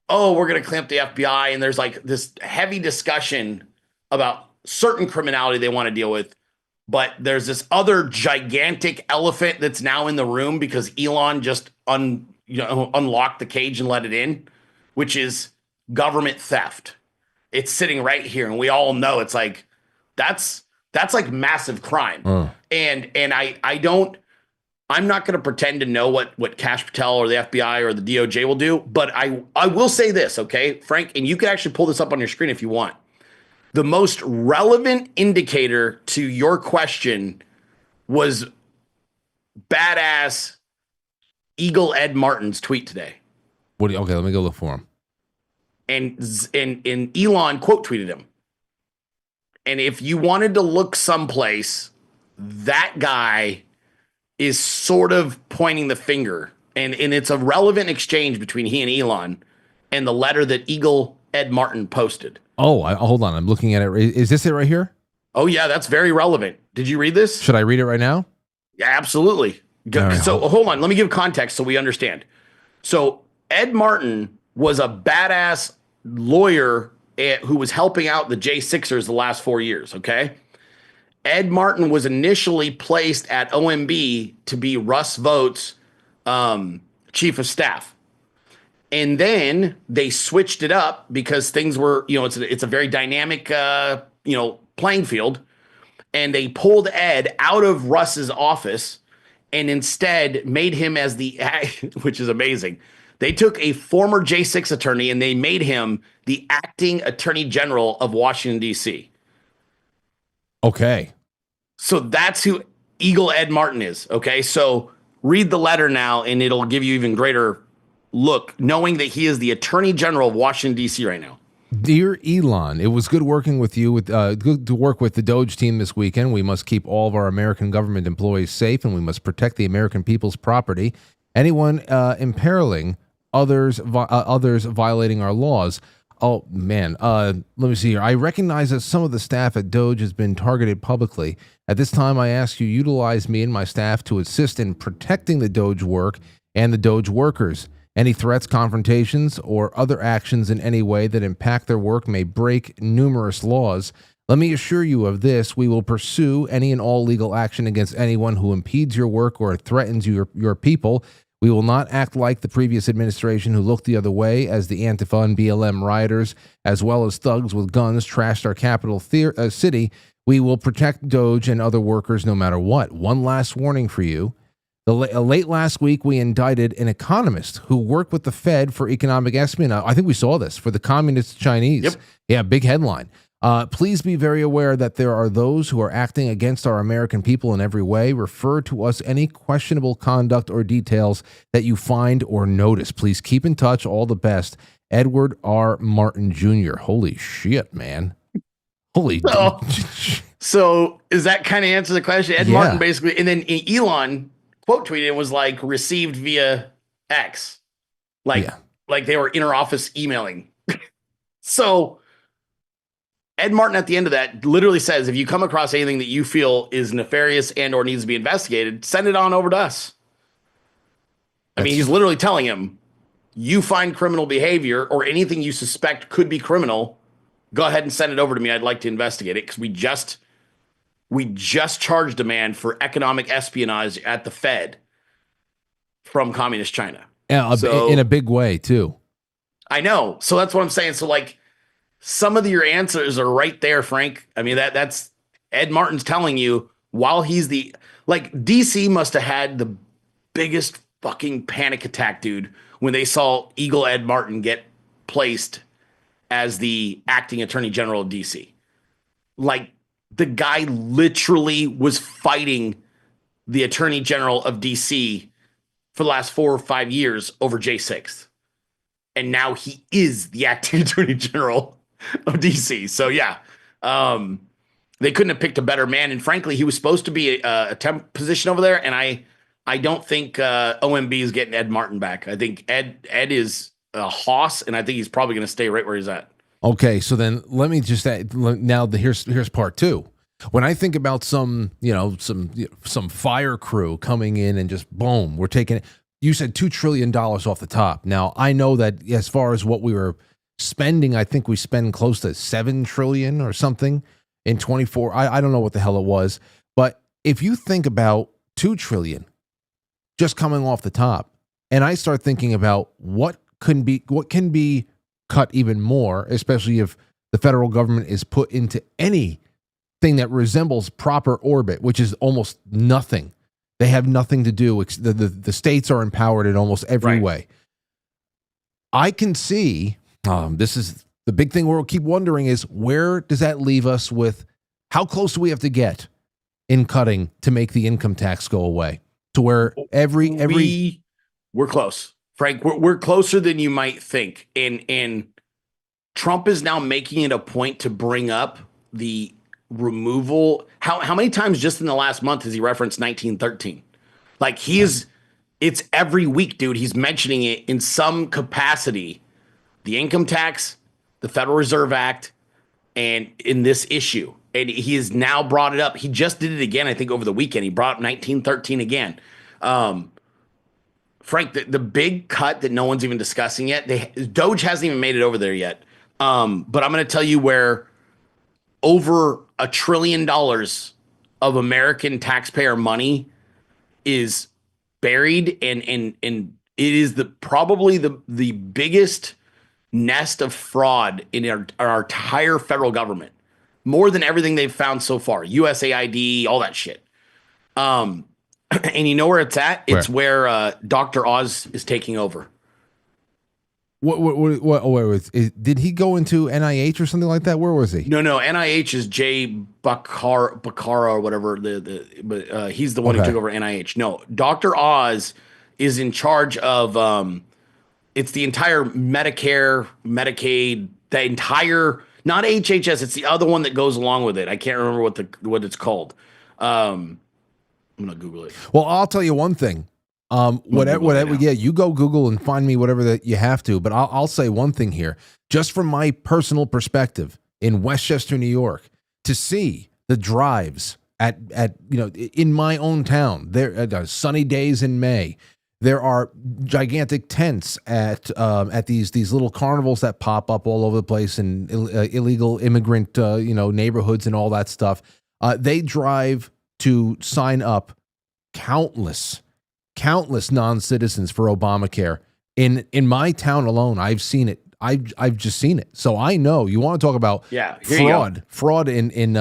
oh, we're going to clamp the FBI. And there's like this heavy discussion about certain criminality they want to deal with. But there's this other gigantic elephant that's now in the room because Elon just unlocked the cage and let it in, which is government theft. It's sitting right here, and we all know it's like that's like massive crime. And I'm not going to pretend to know what Kash Patel or the FBI or the DOJ will do, but I will say this, okay, Frank, and you can actually pull this up on your screen if you want. The most relevant indicator to your question was badass Eagle Ed Martin's tweet today. Okay, let me go look for him. And Elon quote tweeted him. And if you wanted to look someplace, that guy is sort of pointing the finger. And it's a relevant exchange between he and Elon and the letter that Eagle Ed Martin posted. Oh, hold on. I'm looking at it. Is this it right here? Oh, yeah, that's very relevant. Did you read this? Should I read it right now? Yeah, absolutely. Right, so hold on. Let me give context so we understand. So Ed Martin was a badass lawyer who was helping out the J6ers the last 4 years, okay? Ed Martin was initially placed at OMB to be Russ Vogt's chief of staff. And then they switched it up because things were, it's a very dynamic, playing field. And they pulled Ed out of Russ's office and instead made him as which is amazing. They took a former J6 attorney and they made him the acting attorney general of Washington, D.C. Okay. So that's who Eagle Ed Martin is. Okay. So read the letter now and it'll give you even greater look, knowing that he is the attorney general of Washington, D.C. right now. Dear Elon, it was good working with you. Good to work with the Doge team this weekend. We must keep all of our American government employees safe, and we must protect the American people's property. Anyone imperiling others violating our laws. Oh man, let me see here. I recognize that some of the staff at Doge has been targeted publicly. At this time, I ask you utilize me and my staff to assist in protecting the Doge work and the Doge workers. Any threats, confrontations, or other actions in any way that impact their work may break numerous laws. Let me assure you of this. We will pursue any and all legal action against anyone who impedes your work or threatens your people. We will not act like the previous administration who looked the other way as the Antifa and BLM rioters, as well as thugs with guns, trashed our capital city. We will protect Doge and other workers no matter what. One last warning for you. Late last week, we indicted an economist who worked with the Fed for economic espionage. I think we saw this for the communist Chinese. Yep. Yeah, big headline. Please be very aware that there are those who are acting against our American people in every way. Refer to us any questionable conduct or details that you find or notice. Please keep in touch. All the best. Edward R. Martin Jr. Holy shit, man. Holy. So is that kind of answer the question? Ed Yeah. Martin basically, and then Elon quote tweeted and was like received via X, like they were inter-office emailing. So Ed Martin at the end of that literally says, if you come across anything that you feel is nefarious and or needs to be investigated, send it on over to us. I mean, he's literally telling him, you find criminal behavior or anything you suspect could be criminal, go ahead and send it over to me. I'd like to investigate it because we just charged a man for economic espionage at the Fed from communist China. Yeah, in a big way, too. I know. So that's what I'm saying. So, like, some of your answers are right there, Frank. I mean, that's Ed Martin's telling you while he's DC must have had the biggest fucking panic attack, dude, when they saw Eagle Ed Martin get placed as the acting attorney general of DC. Like, the guy literally was fighting the attorney general of DC for the last 4 or 5 years over J6. And now he is the acting attorney general of DC. So yeah, they couldn't have picked a better man. And frankly, he was supposed to be a temp position over there. And I don't think OMB is getting Ed Martin back. I think Ed is a hoss, and I think he's probably going to stay right where he's at. Okay, so then let me just add, now here's part two. When I think about some fire crew coming in and just boom, we're taking it. You said $2 trillion off the top. Now I know that as far as what we were spending, I think we spend close to $7 trillion or something in 24. I don't know what the hell it was, but if you think about $2 trillion just coming off the top, and I start thinking about what can be cut even more, especially if the federal government is put into anything that resembles proper orbit, which is almost nothing. They have nothing to do. The states are empowered in almost every way. I can see, this is the big thing we'll keep wondering is, where does that leave us with how close do we have to get in cutting to make the income tax go away? To where we're close, Frank. We're closer than you might think. And Trump is now making it a point to bring up the removal. How many times just in the last month has he referenced 1913? Like it's every week, dude. He's mentioning it in some capacity. The income tax, the Federal Reserve Act, and in this issue. And he has now brought it up. He just did it again, I think, over the weekend. He brought up 1913 again. Frank, the big cut that no one's even discussing yet, Doge hasn't even made it over there yet. But I'm going to tell you where over $1 trillion of American taxpayer money is buried, and it is probably the biggest nest of fraud in our entire federal government. More than everything they've found so far. USAID, all that shit. And you know where it's at? It's where Dr. Oz is taking over. What did he go into NIH or something like that? Where was he? No. NIH is Jay Bacara or whatever. But he's the one who took over NIH. No, Dr. Oz is in charge of. It's the entire Medicare, Medicaid, The entire, not HHS, it's the other one that goes along with it. I can't remember what it's called. I'm gonna Google it. Well, I'll tell you one thing. Whatever, yeah, you go Google and find me whatever that you have to. But I'll say one thing here, just from my personal perspective in Westchester, New York, to see the drives at in my own town. There are sunny days in May. There are gigantic tents at these little carnivals that pop up all over the place in illegal immigrant neighborhoods and all that stuff. They drive to sign up countless non-citizens for Obamacare. In my town alone, I've seen it. I've just seen it. So I know. You want to talk about fraud in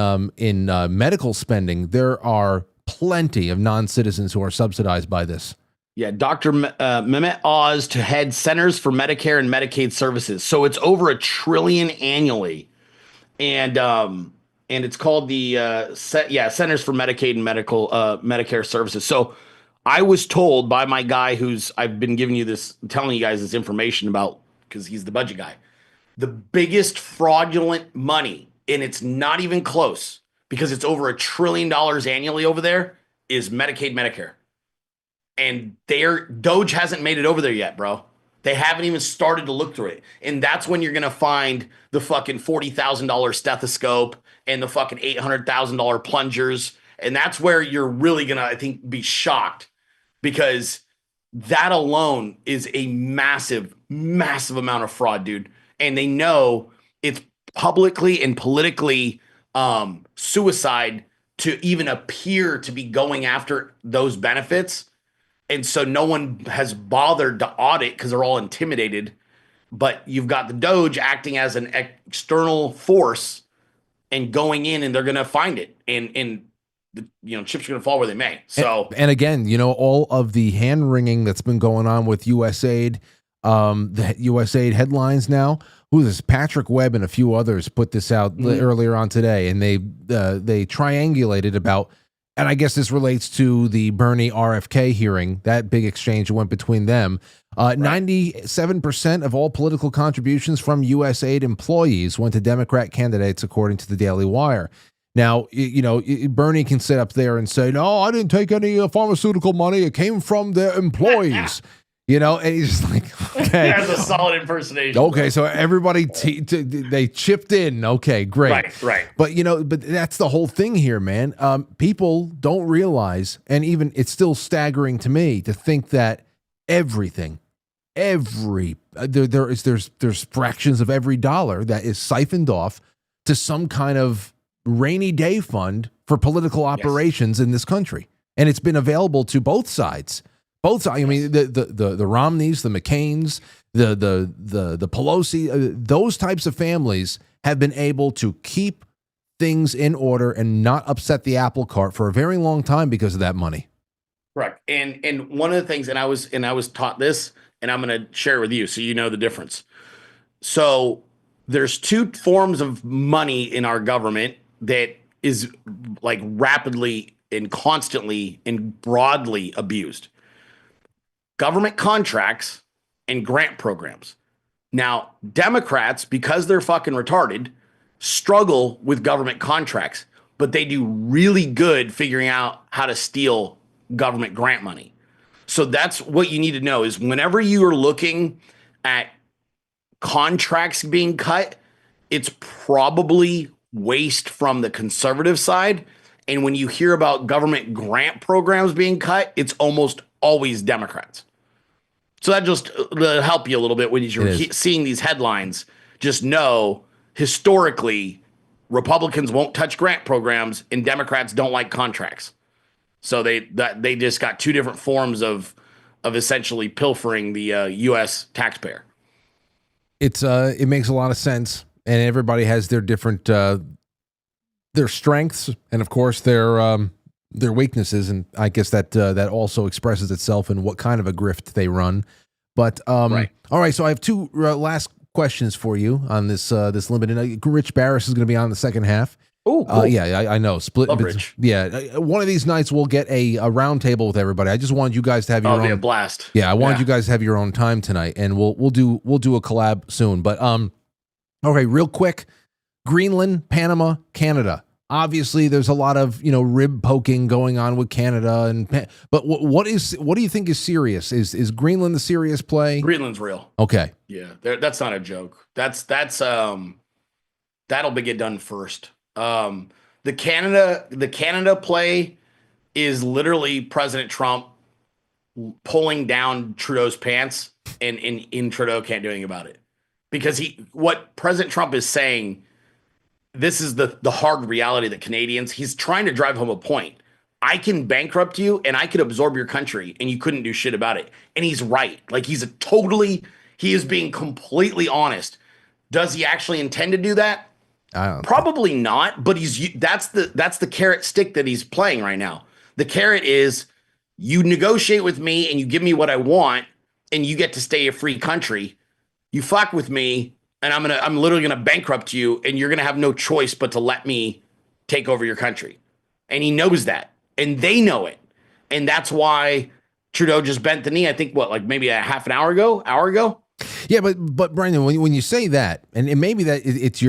medical spending. There are plenty of non-citizens who are subsidized by this. Yeah, Dr. Mehmet Oz to head Centers for Medicare and Medicaid Services. So it's over $1 trillion annually, and it's called the Centers for Medicaid and Medicare Services. So I was told by my guy I've been telling you guys this information about, because he's the budget guy, the biggest fraudulent money, and it's not even close because it's over $1 trillion annually over there, is Medicaid, Medicare. And Doge hasn't made it over there yet, bro. They haven't even started to look through it. And that's when you're going to find the fucking $40,000 stethoscope and the fucking $800,000 plungers. And that's where you're really going to, I think, be shocked, because that alone is a massive, massive amount of fraud, dude. And they know it's publicly and politically suicide to even appear to be going after those benefits. And so no one has bothered to audit because they're all intimidated. But you've got the Doge acting as an external force and going in, and they're going to find it. And the chips are going to fall where they may. So and again, all of the hand wringing that's been going on with USAID, the USAID headlines now. Who is this? Patrick Webb and a few others put this out earlier on today, and they triangulated about. And I guess this relates to the Bernie RFK hearing, that big exchange that went between them. 97% of all political contributions from USAID employees went to Democrat candidates, according to the Daily Wire. Now, Bernie can sit up there and say, no, I didn't take any pharmaceutical money. It came from their employees. And he's just like, okay. That's a solid impersonation. Okay, so everybody, they chipped in. Okay, great. Right. But, but that's the whole thing here, man. People don't realize, and even it's still staggering to me to think that everything, there's fractions of every dollar that is siphoned off to some kind of rainy day fund for political operations in this country. And it's been available to both sides. Both sides. I mean, the Romneys, the McCains, the Pelosi, those types of families have been able to keep things in order and not upset the apple cart for a very long time because of that money. Correct. And one of the things, and I was taught this, and I'm going to share it with you so you know the difference. So there's two forms of money in our government that is like rapidly and constantly and broadly abused. Government contracts and grant programs. Now, Democrats, because they're fucking retarded, struggle with government contracts, but they do really good figuring out how to steal government grant money. So that's what you need to know is whenever you are looking at contracts being cut, it's probably waste from the conservative side. And when you hear about government grant programs being cut, it's almost always Democrats. So that just will help you a little bit when you're seeing these headlines. Just know, historically, Republicans won't touch grant programs and Democrats don't like contracts. So they just got two different forms of essentially pilfering the U.S. taxpayer. It makes a lot of sense, and everybody has their different their strengths and of course their weaknesses, and I guess that also expresses itself in what kind of a grift they run. But right. All right, so I have two last questions for you on this limited. Rich Baris is going to be on the second half. Oh, cool. Yeah, I know. Split. Love Rich. Yeah, one of these nights we'll get a round table with everybody. I just wanted you guys to have your own. Be a blast. Yeah, I wanted you guys to have your own time tonight, and we'll do a collab soon. But Okay, real quick. Greenland, Panama, Canada. Obviously, there's a lot of rib poking going on with Canada, but what do you think is serious? Is Greenland the serious play? Greenland's real. Okay, Yeah, that's not a joke. That'll get done first. The Canada play is literally President Trump pulling down Trudeau's pants, and Trudeau can't do anything about it because what President Trump is saying. This is the hard reality that Canadians, he's trying to drive home a point. I can bankrupt you and I could absorb your country and you couldn't do shit about it. And he's right. Like he is being completely honest. Does he actually intend to do that? Probably not, but that's the carrot stick that he's playing right now. The carrot is you negotiate with me and you give me what I want and you get to stay a free country. You fuck with me. And I'm literally gonna bankrupt you, and you're gonna have no choice but to let me take over your country. And he knows that, and they know it, and that's why Trudeau just bent the knee. I think maybe a half an hour ago. Yeah, but Brenden, when you say that, and maybe that it's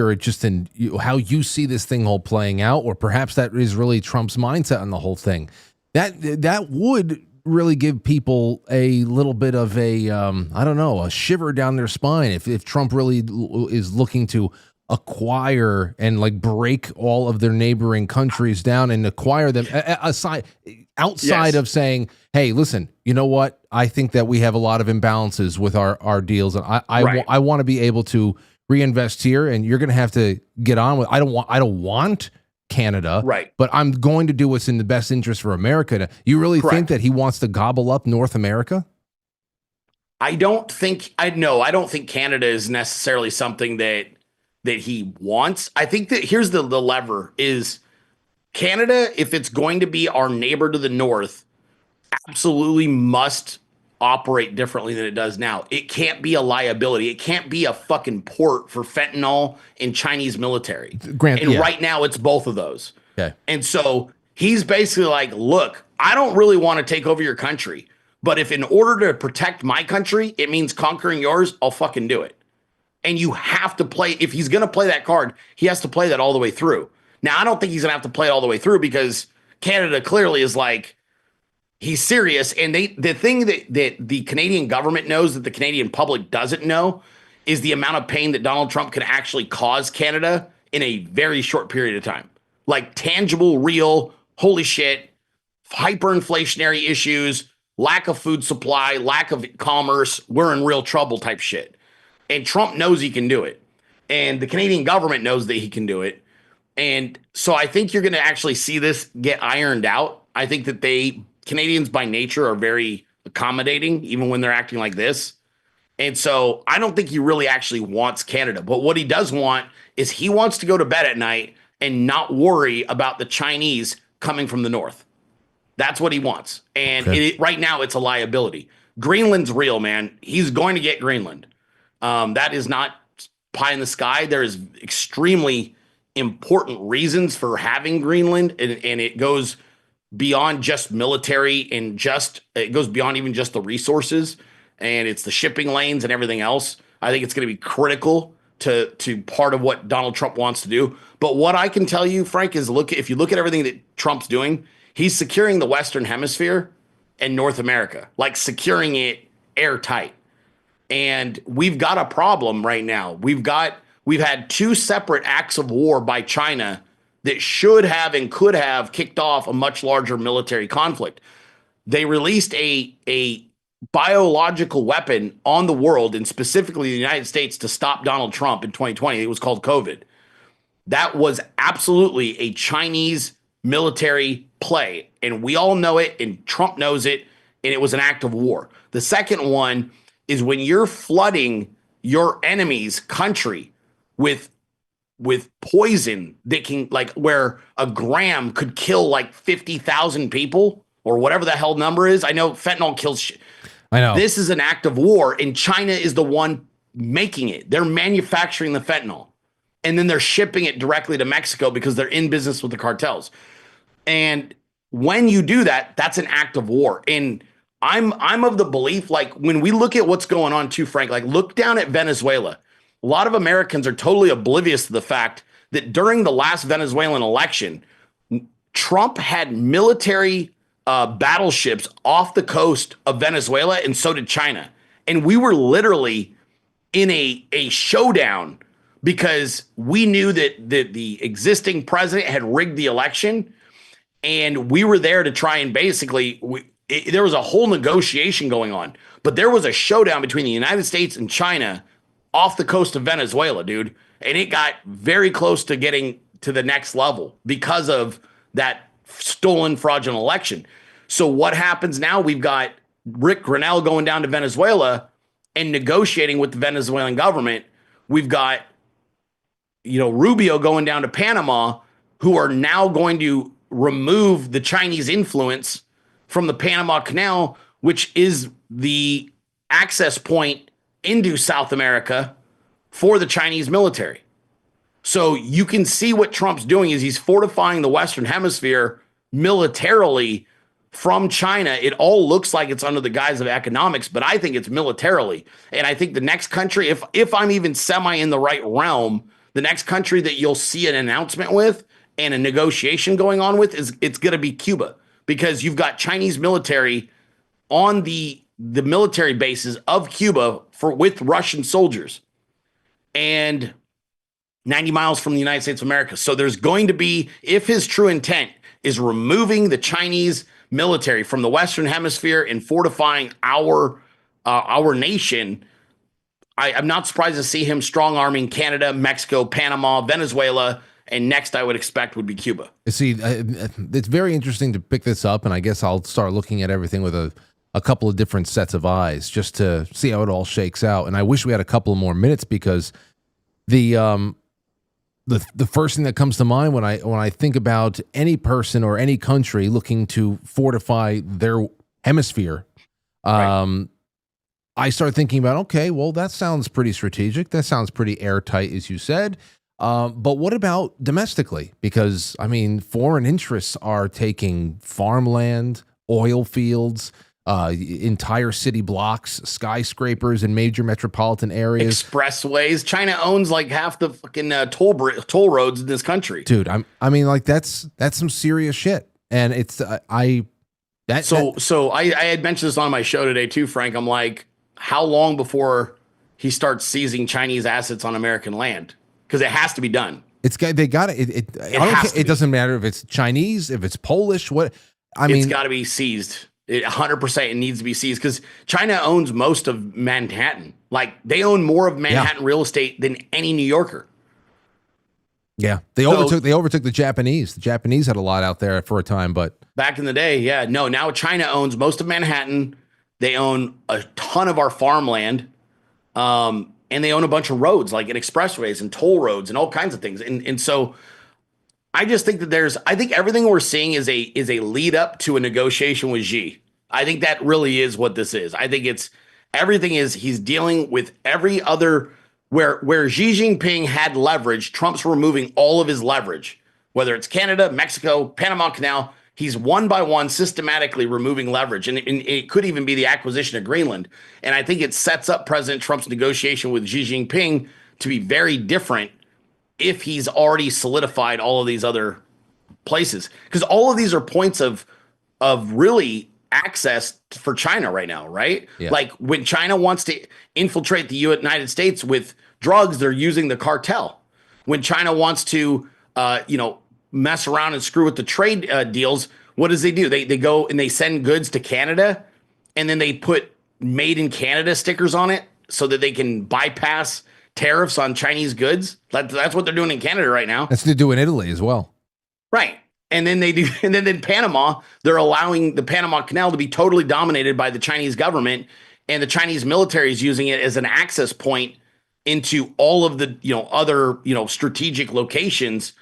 how you see this thing all playing out, or perhaps that is really Trump's mindset on the whole thing. That would really give people a little bit of a shiver down their spine if Trump really is looking to acquire and break all of their neighboring countries down and acquire them outside of saying, hey, listen, you know what? I think that we have a lot of imbalances with our deals, and I want to be able to reinvest here, and you're going to have to get on with. I don't want Canada, right? But I'm going to do what's in the best interest for America. You really think that he wants to gobble up North America? I don't think Canada is necessarily something that he wants. I think that here's the lever is Canada, if it's going to be our neighbor to the north, absolutely must operate differently than it does now. It can't be a liability. It can't be a fucking port for fentanyl and Chinese military. Right now it's both of those. Okay. And so he's basically like, look, I don't really want to take over your country, but if in order to protect my country, it means conquering yours, I'll fucking do it. And you have to play, if he's going to play that card, he has to play that all the way through. Now, I don't think he's going to have to play it all the way through because Canada clearly is like, he's serious, and the thing that the Canadian government knows that the Canadian public doesn't know is the amount of pain that Donald Trump can actually cause Canada in a very short period of time. Like tangible, real, holy shit, hyperinflationary issues, lack of food supply, lack of commerce, we're in real trouble type shit. And Trump knows he can do it. And the Canadian government knows that he can do it. And so I think you're going to actually see this get ironed out. I think that Canadians by nature are very accommodating, even when they're acting like this. And so I don't think he really actually wants Canada. But what he does want is he wants to go to bed at night and not worry about the Chinese coming from the north. That's what he wants. And right now it's a liability. Greenland's real, man. He's going to get Greenland. That is not pie in the sky. There is extremely important reasons for having Greenland, and it goes beyond just military and it goes beyond even just the resources, and it's the shipping lanes and everything else. I think it's going to be critical to part of what Donald Trump wants to do. But what I can tell you, Frank, is if you look at everything that Trump's doing, he's securing the Western Hemisphere and North America, like securing it airtight. And we've got a problem right now. We've had two separate acts of war by China that should have and could have kicked off a much larger military conflict. They released a biological weapon on the world, and specifically the United States, to stop Donald Trump in 2020. It was called COVID. That was absolutely a Chinese military play, and we all know it, and Trump knows it, and it was an act of war. The second one is when you're flooding your enemy's country with poison that can, where a gram could kill 50,000 people or whatever the hell number is. I know fentanyl kills I know. This is an act of war, and China is the one making it. They're manufacturing the fentanyl, and then they're shipping it directly to Mexico because they're in business with the cartels. And when you do that, that's an act of war. And I'm of the belief, when we look at what's going on too, Frank, look down at Venezuela. a lot of Americans are totally oblivious to the fact that during the last Venezuelan election, Trump had military battleships off the coast of Venezuela, and so did China. And we were literally in a showdown because we knew that the existing president had rigged the election, and we were there to try and basically, there was a whole negotiation going on, but there was a showdown between the United States and China off the coast of Venezuela, dude. And it got very close to getting to the next level because of that stolen, fraudulent election. So what happens now? We've got Rick Grenell going down to Venezuela and negotiating with the Venezuelan government. We've got, Rubio going down to Panama, who are now going to remove the Chinese influence from the Panama Canal, which is the access point into South America for the Chinese military. So you can see what Trump's doing is he's fortifying the Western Hemisphere militarily from China. It all looks like it's under the guise of economics, but I think it's militarily. And I think the next country, if I'm even semi in the right realm, the next country that you'll see an announcement with and a negotiation going on with it's going to be Cuba, because you've got Chinese military on the military bases of Cuba with Russian soldiers, and 90 miles from the United States of America. So there's going to be, if his true intent is removing the Chinese military from the Western Hemisphere and fortifying our nation, I'm not surprised to see him strong-arming Canada, Mexico, Panama, Venezuela, and next I would expect would be Cuba. See, it's very interesting to pick this up, and I guess I'll start looking at everything with a couple of different sets of eyes just to see how it all shakes out. And I wish we had a couple more minutes, because the first thing that comes to mind when I think about any person or any country looking to fortify their hemisphere, right, I start thinking about, okay, well, that sounds pretty strategic. That sounds pretty airtight, as you said. But what about domestically? Because, I mean, foreign interests are taking farmland, oil fields, entire city blocks, skyscrapers in major metropolitan areas, expressways. China owns like half the fucking toll roads in this country, dude. I mean, like that's some serious shit, and it's I had mentioned this on my show today too, Frank. I'm like, how long before he starts seizing Chinese assets on American land? Because it has to be done. They got it. It doesn't matter if it's Chinese, if it's Polish. It's got to be seized. 100% it needs to be seized, because China owns most of Manhattan. Like, they own more of Manhattan real estate than any New Yorker. Yeah, they overtook the Japanese. The Japanese had a lot out there for a time, but back in the day, yeah. No, now China owns most of Manhattan. They own a ton of our farmland, and they own a bunch of roads, like expressways and toll roads and all kinds of things. And so I just think that I think everything we're seeing is a lead up to a negotiation with Xi. I think that really is what this is. I think he's dealing with every other, where Xi Jinping had leverage, Trump's removing all of his leverage, whether it's Canada, Mexico, Panama Canal. He's one by one systematically removing leverage. And it could even be the acquisition of Greenland. And I think it sets up President Trump's negotiation with Xi Jinping to be very different if he's already solidified all of these other places. Because all of these are points of really access for China right now, right? Yeah. Like, when China wants to infiltrate the United States with drugs, they're using the cartel. When China wants to, mess around and screw with the trade deals, what does they do? They go and they send goods to Canada, and then they put made in Canada stickers on it so that they can bypass tariffs on Chinese goods. That's what they're doing in Canada right now. That's what they do in Italy as well. Right. And then in Panama, they're allowing the Panama Canal to be totally dominated by the Chinese government, and the Chinese military is using it as an access point into all of the, other, strategic locations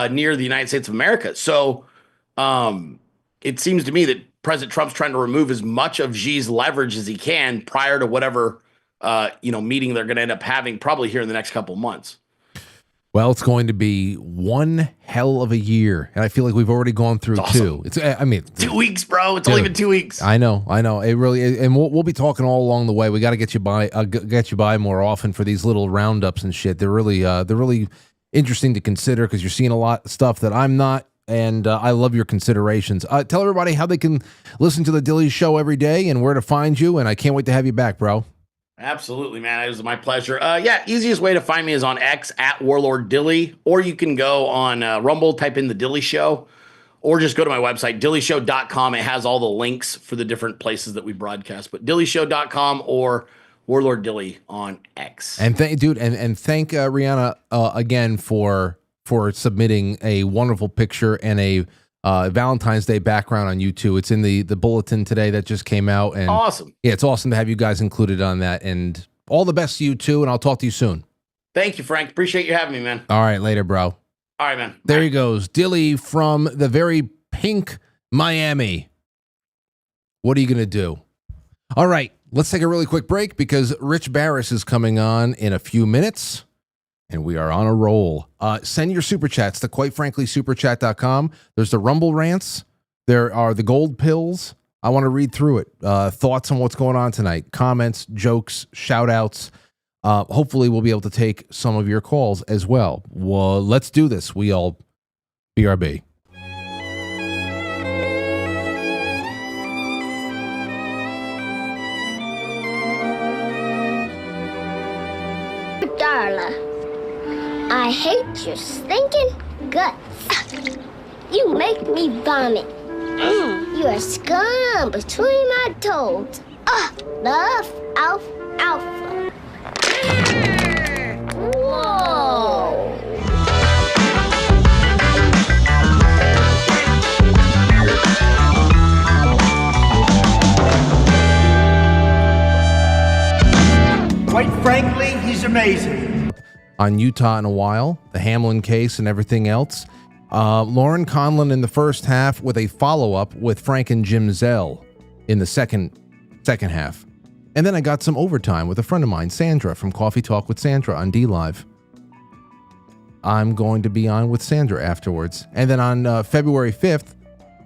near the United States of America. So it seems to me that President Trump's trying to remove as much of Xi's leverage as he can prior to whatever, meeting they're going to end up having probably here in the next couple of months. Well, it's going to be one hell of a year, and I feel like we've already gone through two. It's, I mean, 2 weeks, bro. It's only been 2 weeks. I know. It really, and we'll be talking all along the way. We got to get you by more often for these little roundups and shit. They're really interesting to consider because you're seeing a lot of stuff that I'm not, and I love your considerations. Tell everybody how they can listen to the Dilley Show every day and where to find you, and I can't wait to have you back, bro. Absolutely, man. It was my pleasure. Easiest way to find me is on X at Warlord Dilley, or you can go on Rumble, type in the Dilley Show, or just go to my website, DilleyShow.com. It has all the links for the different places that we broadcast, but DilleyShow.com or Warlord Dilley on X. And thank Rihanna again for submitting a wonderful picture and a Valentine's Day background on YouTube. It's in the bulletin today that just came out. And awesome. Yeah, it's awesome to have you guys included on that. And all the best to you too. And I'll talk to you soon. Thank you, Frank. Appreciate you having me, man. All right, later, bro. All right, man. There he goes. Dilley from the very pink Miami. What are you going to do? All right, let's take a really quick break because Rich Baris is coming on in a few minutes. And we are on a roll. Send your super chats to quitefranklysuperchat.com. There's the Rumble rants. There are the gold pills. I want to read through it. Thoughts on what's going on tonight. Comments, jokes, shout outs. Hopefully we'll be able to take some of your calls as well. Well, let's do this. We all BRB. Darla, I hate your stinking guts. You make me vomit. You're a scum between my toes. Love, alpha. Whoa. Quite frankly, he's amazing. On Utah in a while, the Hamlin case and everything else. Lauren Conlon in the first half with a follow-up with Frank and Jim Zell in the second half. And then I got some overtime with a friend of mine, Sandra, from Coffee Talk with Sandra on D-Live. I'm going to be on with Sandra afterwards. And then on February 5th,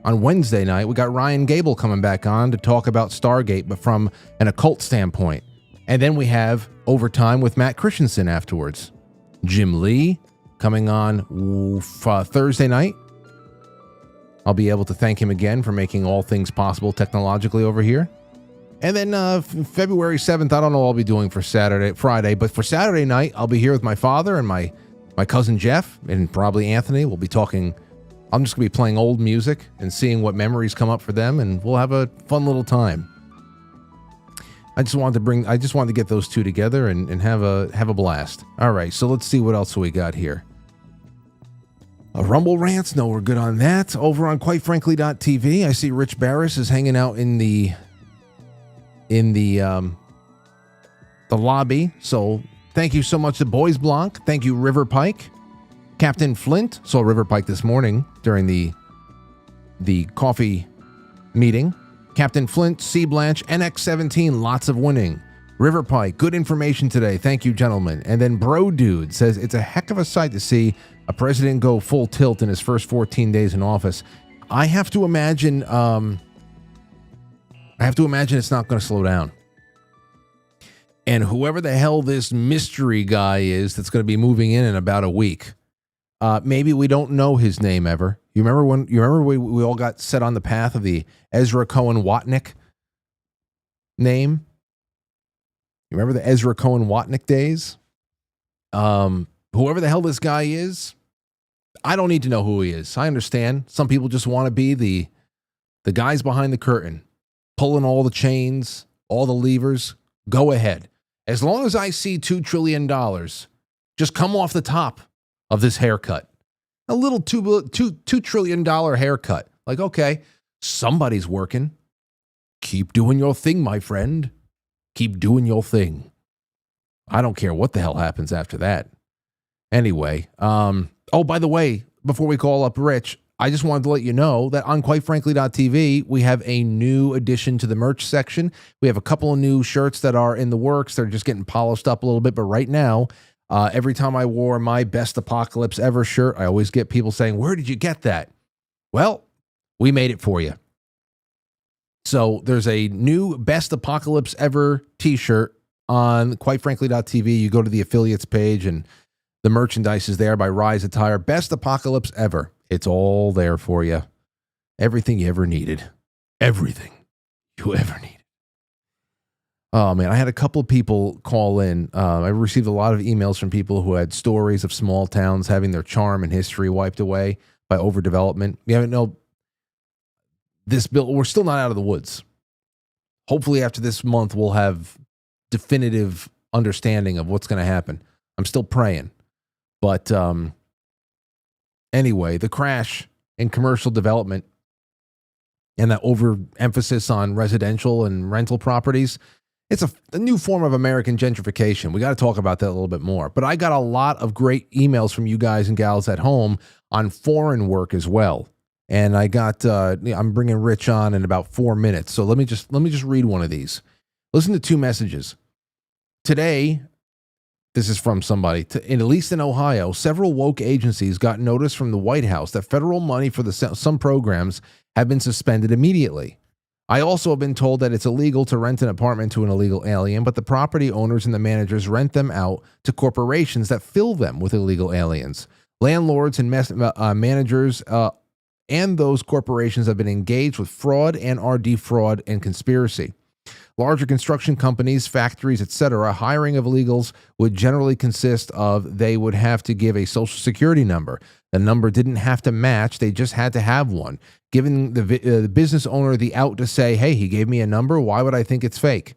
on Wednesday night, we got Ryan Gable coming back on to talk about Stargate, but from an occult standpoint. And then we have overtime with Matt Christensen afterwards. Jim Lee coming on Thursday night. I'll be able to thank him again for making all things possible technologically over here. And then February 7th, I don't know what I'll be doing for Friday, but for Saturday night, I'll be here with my father and my cousin Jeff and probably Anthony. We'll be talking. I'm just going to be playing old music and seeing what memories come up for them, and we'll have a fun little time. I just wanted to get those two together and have a blast. All right, so let's see what else we got here. Rumble rants? No, we're good on that. Over on quitefrankly.tv, I see Rich Baris is hanging out in the lobby. So thank you so much to Boys Blanc. Thank you, River Pike. Captain Flint saw River Pike this morning during the coffee meeting. Captain Flint, C. Blanche, NX17, lots of winning. River Pike, good information today. Thank you, gentlemen. And then Bro Dude says it's a heck of a sight to see a president go full tilt in his first 14 days in office. I have to imagine it's not going to slow down. And whoever the hell this mystery guy is that's going to be moving in about a week, maybe we don't know his name ever. You remember we all got set on the path of the Ezra Cohen Watnick name? You remember the Ezra Cohen Watnick days? Whoever the hell this guy is, I don't need to know who he is. I understand. Some people just want to be the guys behind the curtain, pulling all the chains, all the levers. Go ahead. As long as I see $2 trillion just come off the top of this haircut. A little $2 trillion haircut. Like, okay, somebody's working. Keep doing your thing, my friend. Keep doing your thing. I don't care what the hell happens after that. Anyway, by the way, before we call up Rich, I just wanted to let you know that on quitefrankly.tv, we have a new addition to the merch section. We have a couple of new shirts that are in the works. They're just getting polished up a little bit. But right now, Every time I wore my Best Apocalypse Ever shirt, I always get people saying, where did you get that? Well, we made it for you. So there's a new Best Apocalypse Ever t-shirt on quitefrankly.tv. You go to the affiliates page and the merchandise is there by Rise Attire. Best Apocalypse Ever. It's all there for you. Everything you ever needed. Everything you ever needed. Oh, man, I had a couple of people call in. I received a lot of emails from people who had stories of small towns having their charm and history wiped away by overdevelopment. You haven't know this bill. We're still not out of the woods. Hopefully after this month, we'll have definitive understanding of what's going to happen. I'm still praying. But anyway, the crash in commercial development and that overemphasis on residential and rental properties, it's a new form of American gentrification. We got to talk about that a little bit more. But I got a lot of great emails from you guys and gals at home on foreign work as well. And I got, I'm bringing Rich on in about 4 minutes. So let me just read one of these. Listen to two messages. Today, this is from somebody, at least in Ohio, several woke agencies got notice from the White House that federal money for some programs have been suspended immediately. I also have been told that it's illegal to rent an apartment to an illegal alien, but the property owners and the managers rent them out to corporations that fill them with illegal aliens. Landlords and managers and those corporations have been engaged with fraud and are defraud and conspiracy. Larger construction companies, factories, etc., hiring of illegals would generally consist of they would have to give a social security number. The number didn't have to match. They just had to have one. Giving the business owner the out to say, hey, he gave me a number. Why would I think it's fake?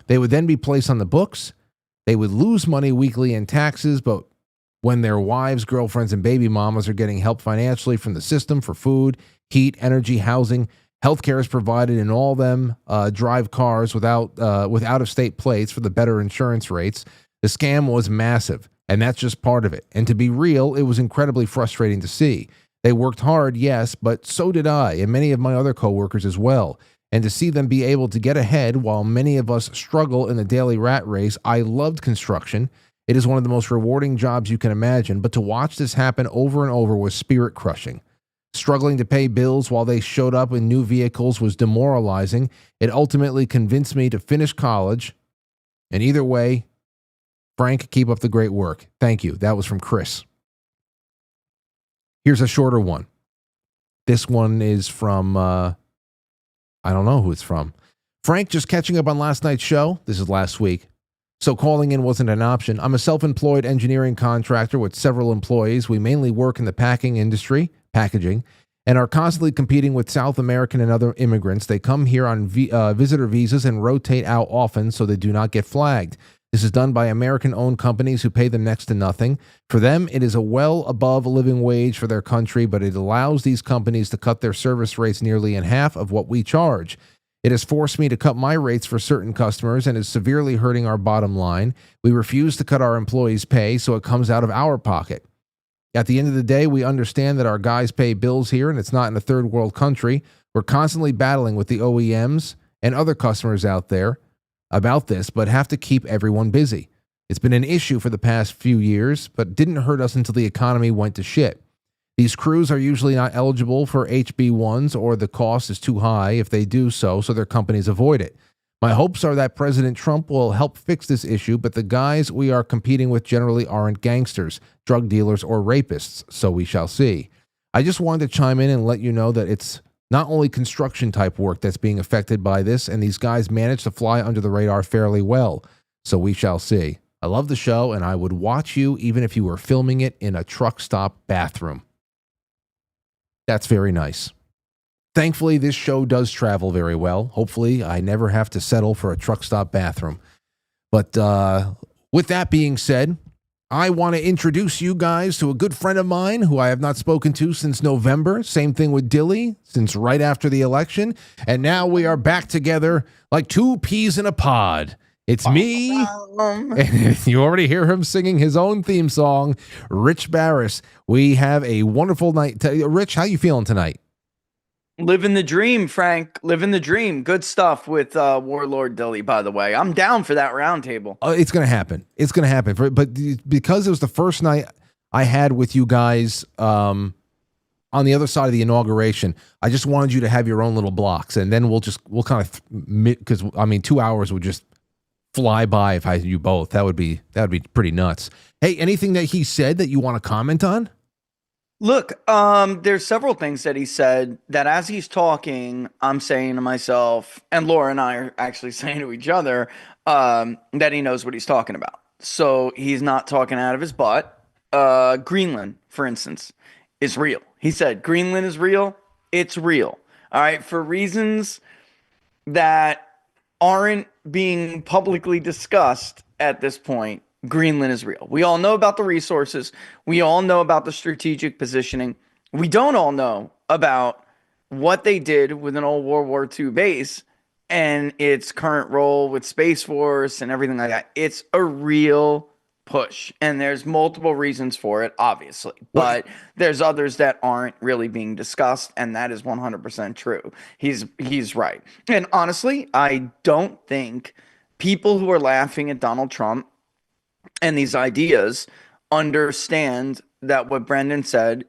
They would then be placed on the books. They would lose money weekly in taxes, but when their wives, girlfriends, and baby mamas are getting help financially from the system for food, heat, energy, housing, healthcare is provided, and all them drive cars with out-of-state plates for the better insurance rates. The scam was massive, and that's just part of it. And to be real, it was incredibly frustrating to see. They worked hard, yes, but so did I, and many of my other coworkers as well. And to see them be able to get ahead while many of us struggle in the daily rat race, I loved construction. It is one of the most rewarding jobs you can imagine, but to watch this happen over and over was spirit-crushing. Struggling to pay bills while they showed up in new vehicles was demoralizing. It ultimately convinced me to finish college. And either way, Frank, keep up the great work. Thank you. That was from Chris. Here's a shorter one. This one is from, I don't know who it's from. Frank, just catching up on last night's show. This is last week. So calling in wasn't an option. I'm a self-employed engineering contractor with several employees. We mainly work in the packaging, and are constantly competing with South American and other immigrants. They come here on visitor visas and rotate out often so they do not get flagged. This is done by American-owned companies who pay them next to nothing. For them, it is a well above a living wage for their country, but it allows these companies to cut their service rates nearly in half of what we charge. It has forced me to cut my rates for certain customers and is severely hurting our bottom line. We refuse to cut our employees' pay, so it comes out of our pocket. At the end of the day, we understand that our guys pay bills here, and it's not in a third world country. We're constantly battling with the OEMs and other customers out there about this, but have to keep everyone busy. It's been an issue for the past few years, but didn't hurt us until the economy went to shit. These crews are usually not eligible for HB1s, or the cost is too high if they do so their companies avoid it. My hopes are that President Trump will help fix this issue, but the guys we are competing with generally aren't gangsters, drug dealers, or rapists, so we shall see. I just wanted to chime in and let you know that it's not only construction type work that's being affected by this, and these guys manage to fly under the radar fairly well, so we shall see. I love the show, and I would watch you even if you were filming it in a truck stop bathroom. That's very nice. Thankfully, this show does travel very well. Hopefully, I never have to settle for a truck stop bathroom. But with that being said, I want to introduce you guys to a good friend of mine who I have not spoken to since November. Same thing with Dilley, since right after the election. And now we are back together like two peas in a pod. It's me, and you already hear him singing his own theme song, Rich Baris. We have a wonderful night. Rich, how you feeling tonight? Living the dream, Frank. Living the dream. Good stuff with Warlord Dilley, by the way. I'm down for that roundtable. It's going to happen. It's going to happen. But because it was the first night I had with you guys on the other side of the inauguration, I just wanted you to have your own little blocks, and then we'll kind of, because I mean 2 hours would just fly by if I had you both. That would be pretty nuts. Hey, anything that he said that you want to comment on? Look, there's several things that he said that as he's talking, I'm saying to myself, and Laura and I are actually saying to each other, that he knows what he's talking about. So he's not talking out of his butt. Greenland, for instance, is real. He said, Greenland is real. It's real. All right. For reasons that aren't being publicly discussed at this point, Greenland is real. We all know about the resources. We all know about the strategic positioning. We don't all know about what they did with an old World War II base and its current role with Space Force and everything like that. It's a real push, and there's multiple reasons for it, obviously, but there's others that aren't really being discussed, and that is 100% true. He's right. And honestly, I don't think people who are laughing at Donald Trump and these ideas understand that what Brenden said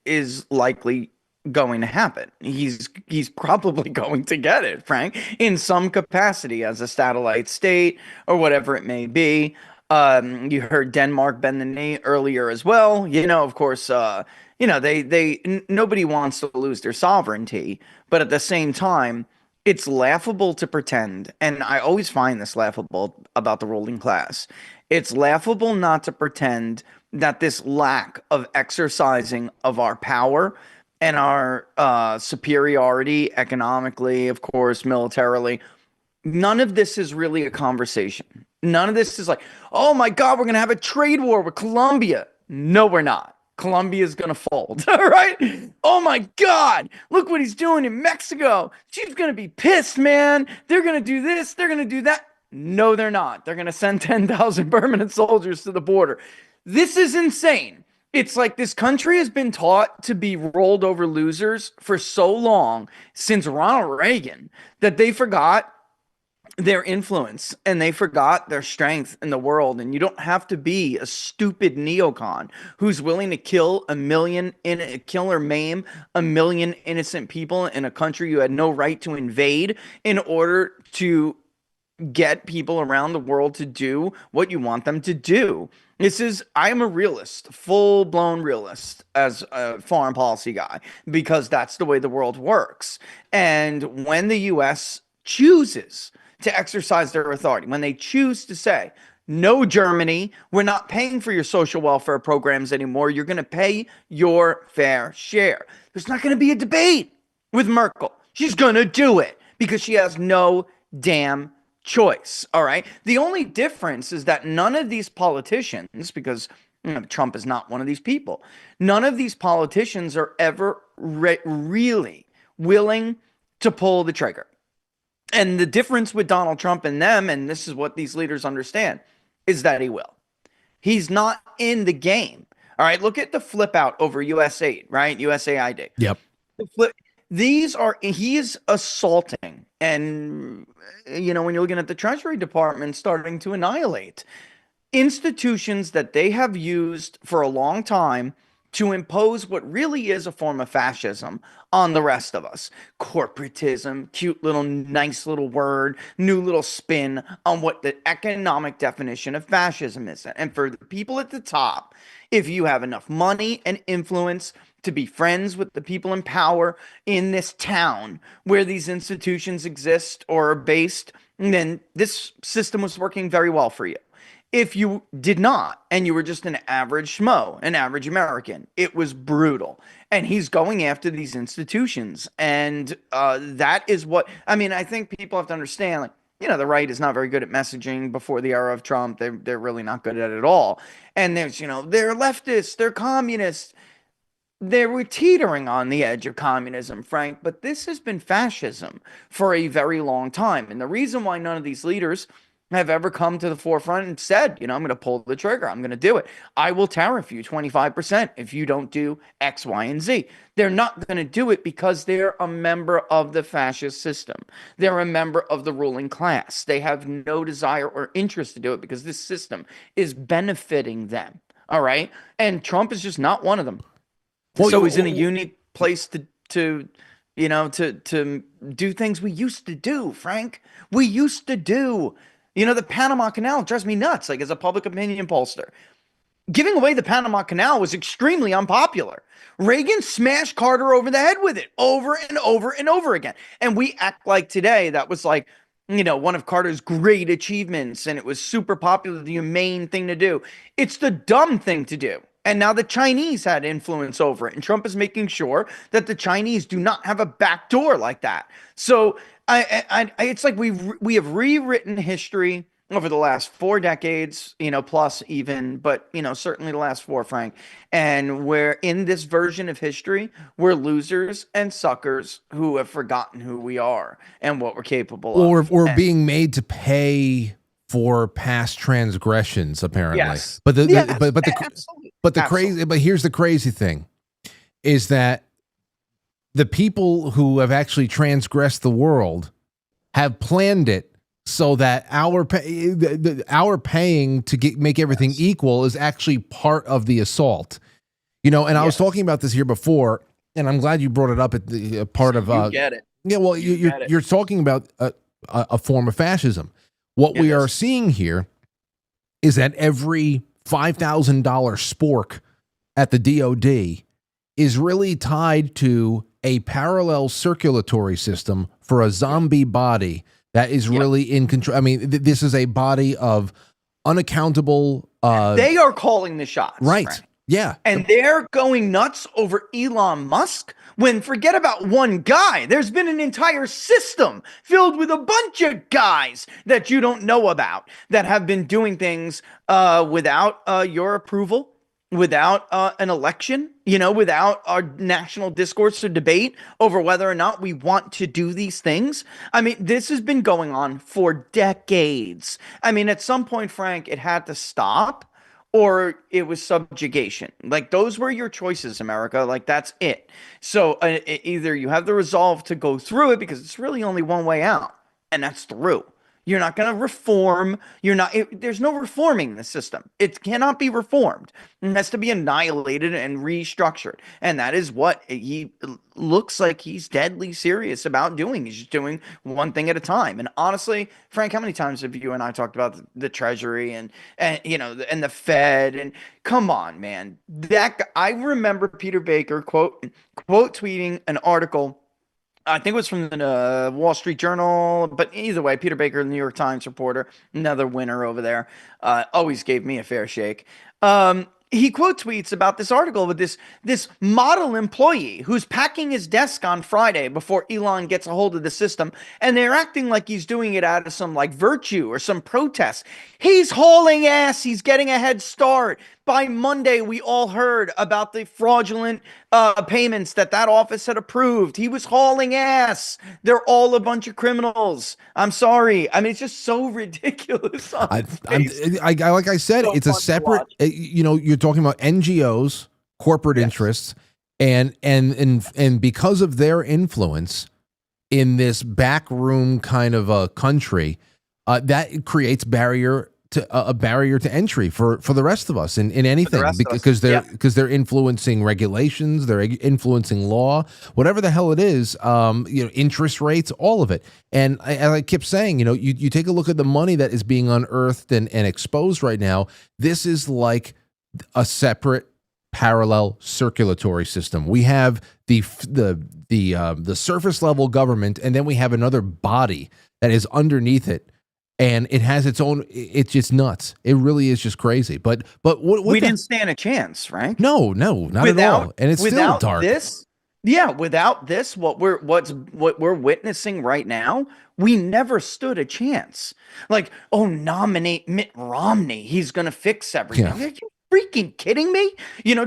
is likely going to happen. He's probably going to get it, Frank, in some capacity as a satellite state or whatever it may be. You heard Denmark bend the knee earlier as well. Of course, nobody wants to lose their sovereignty, but at the same time, it's laughable to pretend, and I always find this laughable about the ruling class. It's laughable not to pretend that this lack of exercising of our power and our superiority economically, of course, militarily, none of this is really a conversation. None of this is like, oh my God, we're going to have a trade war with Colombia. No, we're not. Colombia is going to fold. All right. Oh my God. Look what he's doing in Mexico. She's going to be pissed, man. They're going to do this. They're going to do that. No, they're not. They're going to send 10,000 permanent soldiers to the border. This is insane. It's like this country has been taught to be rolled over losers for so long since Ronald Reagan that they forgot their influence and they forgot their strength in the world. And you don't have to be a stupid neocon who's willing to kill or maim a million innocent people in a country you had no right to invade in order to get people around the world to do what you want them to do. I am a realist, full-blown realist as a foreign policy guy, because that's the way the world works. And when the U.S. chooses to exercise their authority, when they choose to say, no, Germany, we're not paying for your social welfare programs anymore. You're going to pay your fair share. There's not going to be a debate with Merkel. She's going to do it because she has no damn choice. All right. The only difference is that none of these politicians, because Trump is not one of these people, none of these politicians are ever really willing to pull the trigger. And the difference with Donald Trump and them, and this is what these leaders understand, is that he will. He's not in the game. All right, look at the flip out over USAID, right? USAID. Yep. He's assaulting. And, when you're looking at the Treasury Department starting to annihilate institutions that they have used for a long time to impose what really is a form of fascism on the rest of us. Corporatism, cute little, nice little word, new little spin on what the economic definition of fascism is. And for the people at the top, if you have enough money and influence to be friends with the people in power in this town where these institutions exist or are based, then this system was working very well for you. If you did not, and you were just an average schmo, an average American, it was brutal. And he's going after these institutions. And that is what, I think people have to understand, the right is not very good at messaging before the era of Trump. They're really not good at it at all. And there's, they're leftists, they're communists. They were teetering on the edge of communism, Frank, but this has been fascism for a very long time. And the reason why none of these leaders have ever come to the forefront and said, I'm going to pull the trigger. I'm going to do it. I will tariff you 25% if you don't do X, Y, and Z. They're not going to do it because they're a member of the fascist system. They're a member of the ruling class. They have no desire or interest to do it because this system is benefiting them. All right. And Trump is just not one of them. So he's in a unique place to do things we used to do, Frank. We used to do. The Panama Canal drives me nuts, like as a public opinion pollster. Giving away the Panama Canal was extremely unpopular. Reagan smashed Carter over the head with it over and over and over again. And we act like today that was like, one of Carter's great achievements and it was super popular, the humane thing to do. It's the dumb thing to do. And now the Chinese had influence over it. And Trump is making sure that the Chinese do not have a back door like that. So it's like we have rewritten history over the last 4 decades, plus even, but, certainly the last 4, Frank. And we're in this version of history, we're losers and suckers who have forgotten who we are and what we're capable of. Or being made to pay for past transgressions, apparently. Yes. But Absolutely. here's the crazy thing is that the people who have actually transgressed the world have planned it so that our paying to make everything equal is actually part of the assault. And I was talking about this here before, and I'm glad you brought it up at the part of you get it. Yeah, well, you're talking about a form of fascism. What we are seeing here is that every $5,000 spork at the DOD is really tied to a parallel circulatory system for a zombie body that is really in control. I mean, this is a body of unaccountable. They are calling the shots. Right. Frank. Yeah. And they're going nuts over Elon Musk when forget about one guy. There's been an entire system filled with a bunch of guys that you don't know about that have been doing things without your approval, without an election, without our national discourse or debate over whether or not we want to do these things. I mean, this has been going on for decades. I mean, at some point, Frank, it had to stop. Or it was subjugation. Like, those were your choices, America. Like, that's it. So either you have the resolve to go through it because it's really only one way out, and that's through. You're not going to reform. There's no reforming the system. It cannot be reformed. It has to be annihilated and restructured. And that is what he looks like he's deadly serious about doing. He's just doing one thing at a time. And honestly, Frank, how many times have you and I talked about the Treasury and the Fed? And come on, man. I remember Peter Baker quote tweeting an article. I think it was from the Wall Street Journal, but either way, Peter Baker, the New York Times reporter, another winner over there, always gave me a fair shake. He quote tweets about this article with this model employee who's packing his desk on Friday before Elon gets a hold of the system, and they're acting like he's doing it out of some like virtue or some protest. He's hauling ass. He's getting a head start. By Monday, we all heard about the fraudulent payments that office had approved. He was hauling ass. They're all a bunch of criminals. I'm sorry. I mean, it's just so ridiculous. Like I said, So it's a fun to separate. watch. You're talking about NGOs, corporate interests, and because of their influence in this backroom kind of a country, that creates a barrier to entry for the rest of us in anything because they're influencing regulations, they're influencing law, whatever the hell it is, interest rates, all of it. And I kept saying, you take a look at the money that is being unearthed and exposed right now. This is like a separate parallel circulatory system. We have the surface level government, and then we have another body that is underneath it. And it has its own. It's just nuts. It really is just crazy. But what we didn't stand a chance, right? No, not at all. And it's still dark. Without this, what we're witnessing right now, we never stood a chance. Like, nominate Mitt Romney. He's gonna fix everything. Yeah. Are you freaking kidding me?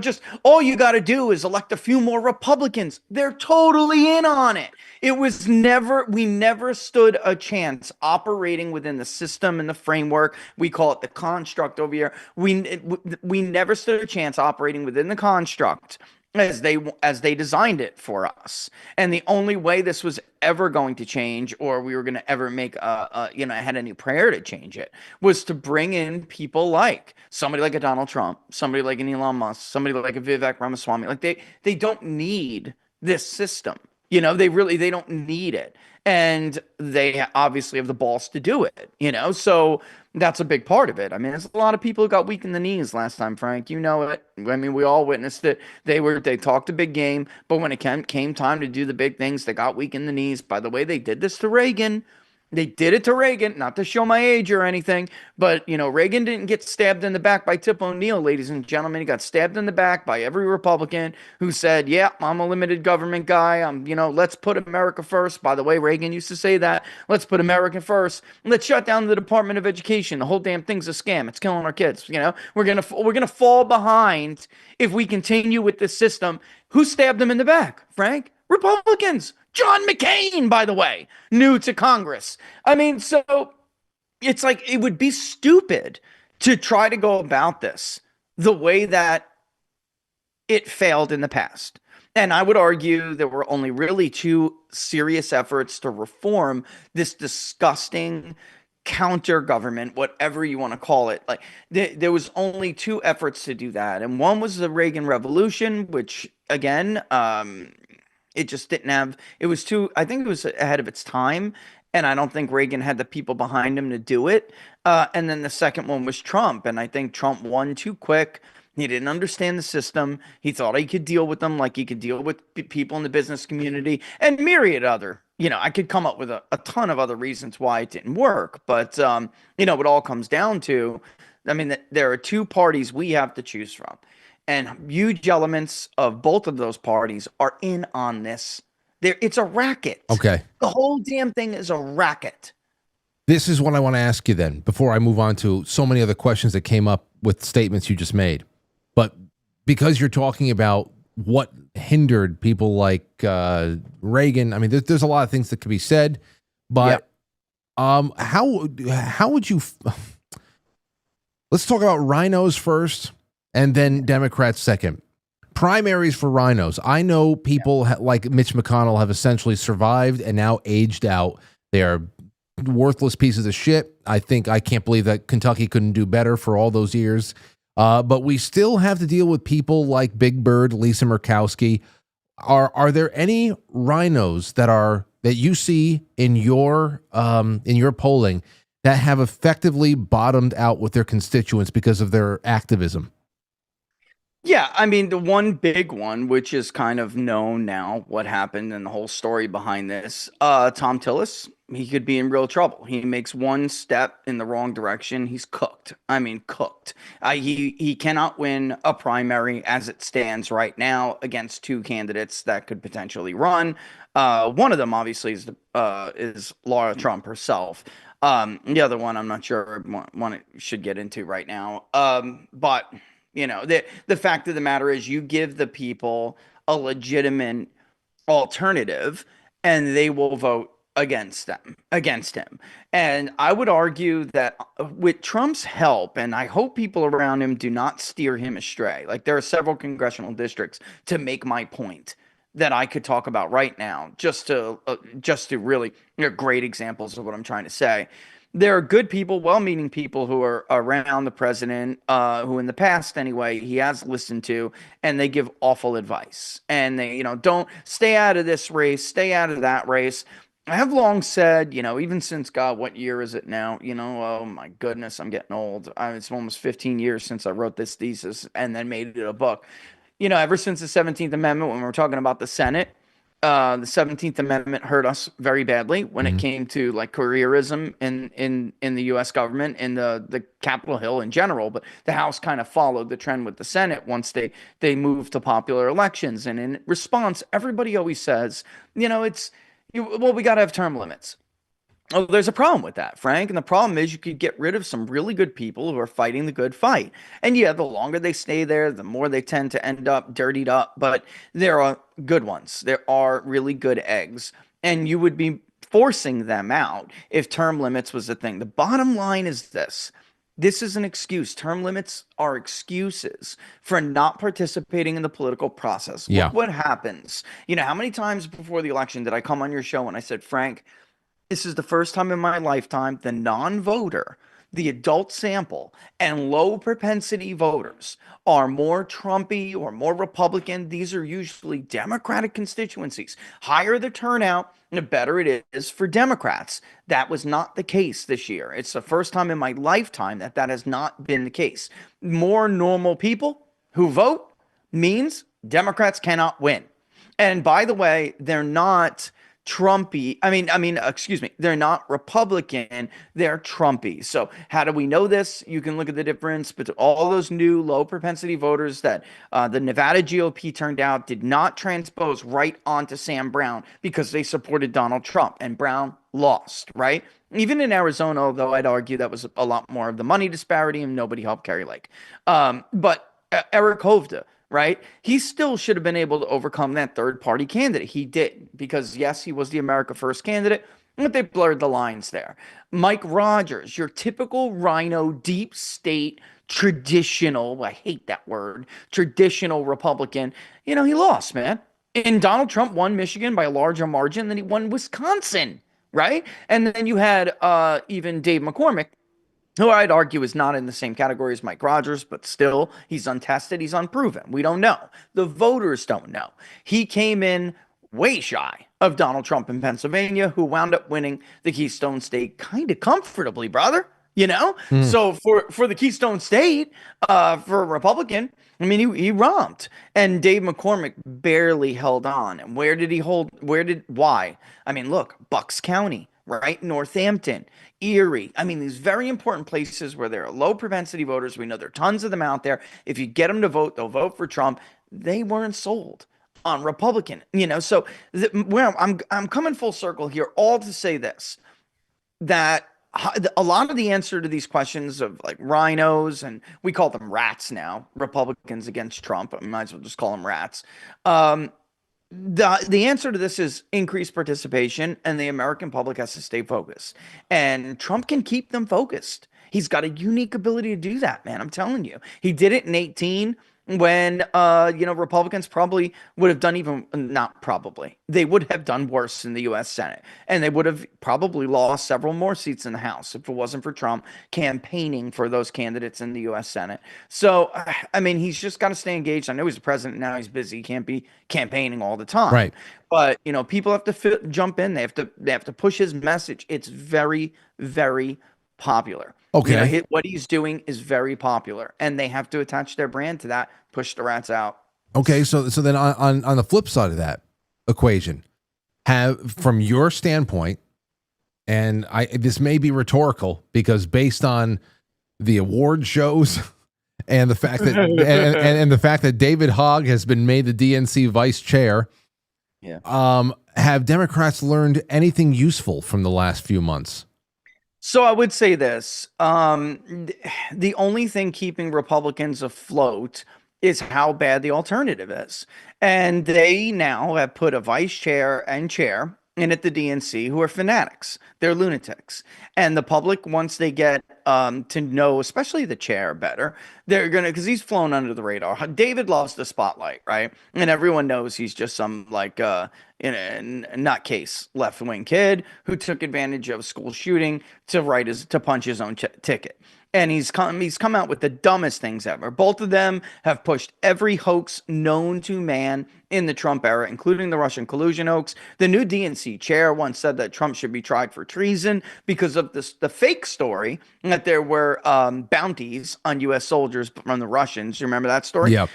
Just all you got to do is elect a few more Republicans. They're totally in on it. We never stood a chance operating within the system and the framework. We call it the construct over here. We never stood a chance operating within the construct as they designed it for us. And the only way this was ever going to change, or we were going to ever make had any prayer to change it, was to bring in people like somebody like a Donald Trump, somebody like an Elon Musk, somebody like a Vivek Ramaswamy. Like they don't need this system. They don't need it. And they obviously have the balls to do it, so that's a big part of it. I mean, there's a lot of people who got weak in the knees last time, Frank. You know it. I mean, we all witnessed it. They talked a big game, but when it came time to do the big things, they got weak in the knees. By the way, they did this to Reagan. They did it to Reagan, not to show my age or anything, but, Reagan didn't get stabbed in the back by Tip O'Neill, ladies and gentlemen. He got stabbed in the back by every Republican who said, yeah, I'm a limited government guy. Let's put America first. By the way, Reagan used to say that. Let's put America first. Let's shut down the Department of Education. The whole damn thing's a scam. It's killing our kids. We're going to fall behind if we continue with this system. Who stabbed them in the back, Frank? Republicans. John McCain, by the way, new to Congress. I mean, so it's like it would be stupid to try to go about this the way that it failed in the past. And I would argue there were only really two serious efforts to reform this disgusting counter government, whatever you want to call it. Like there was only two efforts to do that. And one was the Reagan Revolution, which again, it just didn't have, I think it was ahead of its time. And I don't think Reagan had the people behind him to do it. And then the second one was Trump. And I think Trump won too quick. He didn't understand the system. He thought he could deal with them like he could deal with people in the business community and myriad other. I could come up with a ton of other reasons why it didn't work. But, it all comes down to, there are two parties we have to choose from. And huge elements of both of those parties are in on this. It's a racket. Okay. The whole damn thing is a racket. This is what I want to ask you then, before I move on to so many other questions that came up with statements you just made. But because you're talking about what hindered people like Reagan, I mean, there's a lot of things that could be said. But how would you... Let's talk about rhinos first. And then Democrats second. Primaries for rhinos. I know people like Mitch McConnell have essentially survived and now aged out. They are worthless pieces of shit. I can't believe that Kentucky couldn't do better for all those years. But we still have to deal with people like Big Bird, Lisa Murkowski. Are there any rhinos that you see in your polling that have effectively bottomed out with their constituents because of their activism? Yeah, I mean, the one big one, which is kind of known now, what happened and the whole story behind this, Tom Tillis, he could be in real trouble. He makes one step in the wrong direction, he's cooked. I mean, cooked. He cannot win a primary as it stands right now against two candidates that could potentially run. One of them, obviously, is Laura Trump herself. The other one, I'm not sure one should get into right now. But... the fact of the matter is you give the people a legitimate alternative and they will vote against him. And I would argue that with Trump's help, and I hope people around him do not steer him astray. Like there are several congressional districts to make my point that I could talk about right now, just to really great examples of what I'm trying to say. There are good people, well-meaning people who are around the president, who in the past anyway, he has listened to, and they give awful advice. And they, don't stay out of this race, stay out of that race. I have long said, even since, God, what year is it now? Oh my goodness, I'm getting old. It's almost 15 years since I wrote this thesis and then made it a book. Ever since the 17th Amendment, when we're talking about the Senate, the 17th Amendment hurt us very badly when it came to like careerism in the U.S. government and the Capitol Hill in general. But the House kind of followed the trend with the Senate once they moved to popular elections. And in response, everybody always says, we got to have term limits. Oh, there's a problem with that, Frank. And the problem is you could get rid of some really good people who are fighting the good fight. And yeah, the longer they stay there, the more they tend to end up dirtied up. But there are good ones. There are really good eggs. And you would be forcing them out if term limits was a thing. The bottom line is this. This is an excuse. Term limits are excuses for not participating in the political process. Yeah. Look what happens. You know, how many times before the election did I come on your show and I said, Frank, this is the first time in my lifetime the non-voter, the adult sample, and low propensity voters are more Trumpy or more Republican. These are usually Democratic constituencies. Higher the turnout, the better it is for Democrats. That was not the case this year. It's the first time in my lifetime that that has not been the case. More normal people who vote means Democrats cannot win. And by the way, they're not Trumpy. Excuse me. They're not Republican. They're Trumpy. So how do we know this? You can look at the difference between all those new low propensity voters that the Nevada GOP turned out did not transpose right onto Sam Brown because they supported Donald Trump, and Brown lost, right? Even in Arizona, although I'd argue that was a lot more of the money disparity and nobody helped Kerry Lake. But Eric Hovda, right? He still should have been able to overcome that third party candidate. He did, because yes, he was the America First candidate, but they blurred the lines there. Mike Rogers, your typical rhino, deep state, traditional, I hate that word, traditional Republican, you know, he lost, man. And Donald Trump won Michigan by a larger margin than he won Wisconsin, right? And then you had even Dave McCormick, who I'd argue is not in the same category as Mike Rogers, but still, he's untested, he's unproven. We don't know. The voters don't know. He came in way shy of Donald Trump in Pennsylvania, who wound up winning the Keystone State kind of comfortably, brother. You know? So for the Keystone State, for a Republican, I mean, he romped. And Dave McCormick barely held on. And why? I mean, look, Bucks County, right? Northampton, Erie. I mean, these very important places where there are low propensity voters. We know there are tons of them out there. If you get them to vote, they'll vote for Trump. They weren't sold on Republican, you know? So I'm coming full circle here, all to say this, that a lot of the answer to these questions of like rhinos, and we call them rats now, Republicans against Trump, I might as well just call them rats. The answer to this is increased participation, and the American public has to stay focused. And Trump can keep them focused. He's got a unique ability to do that, man. I'm telling you. He did it in 2018 when Republicans probably would have done they would have done worse in the US Senate, and they would have probably lost several more seats in the House if it wasn't for Trump campaigning for those candidates in the US Senate. So I mean, he's just got to stay engaged. I know he's the president now, he's busy, he can't be campaigning all the time, Right? But you know, people have to jump in, they have to push his message. It's very, very popular. Okay. You know, what he's doing is very popular, and they have to attach their brand to that, push the rats out. Okay, so then on the flip side of that equation, from your standpoint, and this may be rhetorical because based on the award shows and the fact that and the fact that David Hogg has been made the DNC vice chair, have Democrats learned anything useful from the last few months? So I would say this, the only thing keeping Republicans afloat is how bad the alternative is. And they now have put a vice chair and chair in at the DNC who are fanatics. They're lunatics. And the public, once they get to know, especially the chair better, they're going to, because he's flown under the radar. David loves the spotlight, right? And everyone knows he's just some nutcase left-wing kid who took advantage of a school shooting to punch his own ticket. And he's come out with the dumbest things ever. Both of them have pushed every hoax known to man in the Trump era, including the Russian collusion hoax. The new DNC chair once said that Trump should be tried for treason because of the fake story that there were bounties on U.S. soldiers from the Russians. You remember that story? Yeah.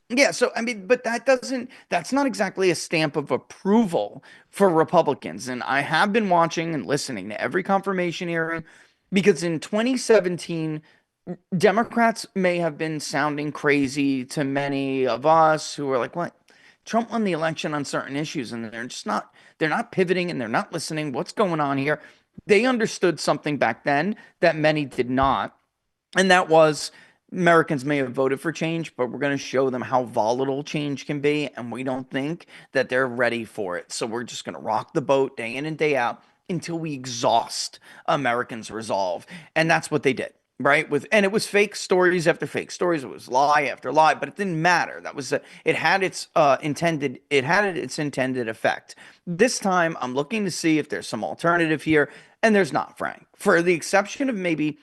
Yeah. So, I mean, but that's not exactly a stamp of approval for Republicans. And I have been watching and listening to every confirmation hearing, because in 2017, Democrats may have been sounding crazy to many of us who were like, what? Trump won the election on certain issues, and they're not pivoting and they're not listening. What's going on here? They understood something back then that many did not. And that was Americans may have voted for change, but we're going to show them how volatile change can be. And we don't think that they're ready for it. So we're just going to rock the boat day in and day out until we exhaust Americans' resolve. And that's what they did. Right. And it was fake stories after fake stories. It was lie after lie, but it didn't matter. That was it had its intended effect. This time I'm looking to see if there's some alternative here. And there's not, Frank, for the exception of maybe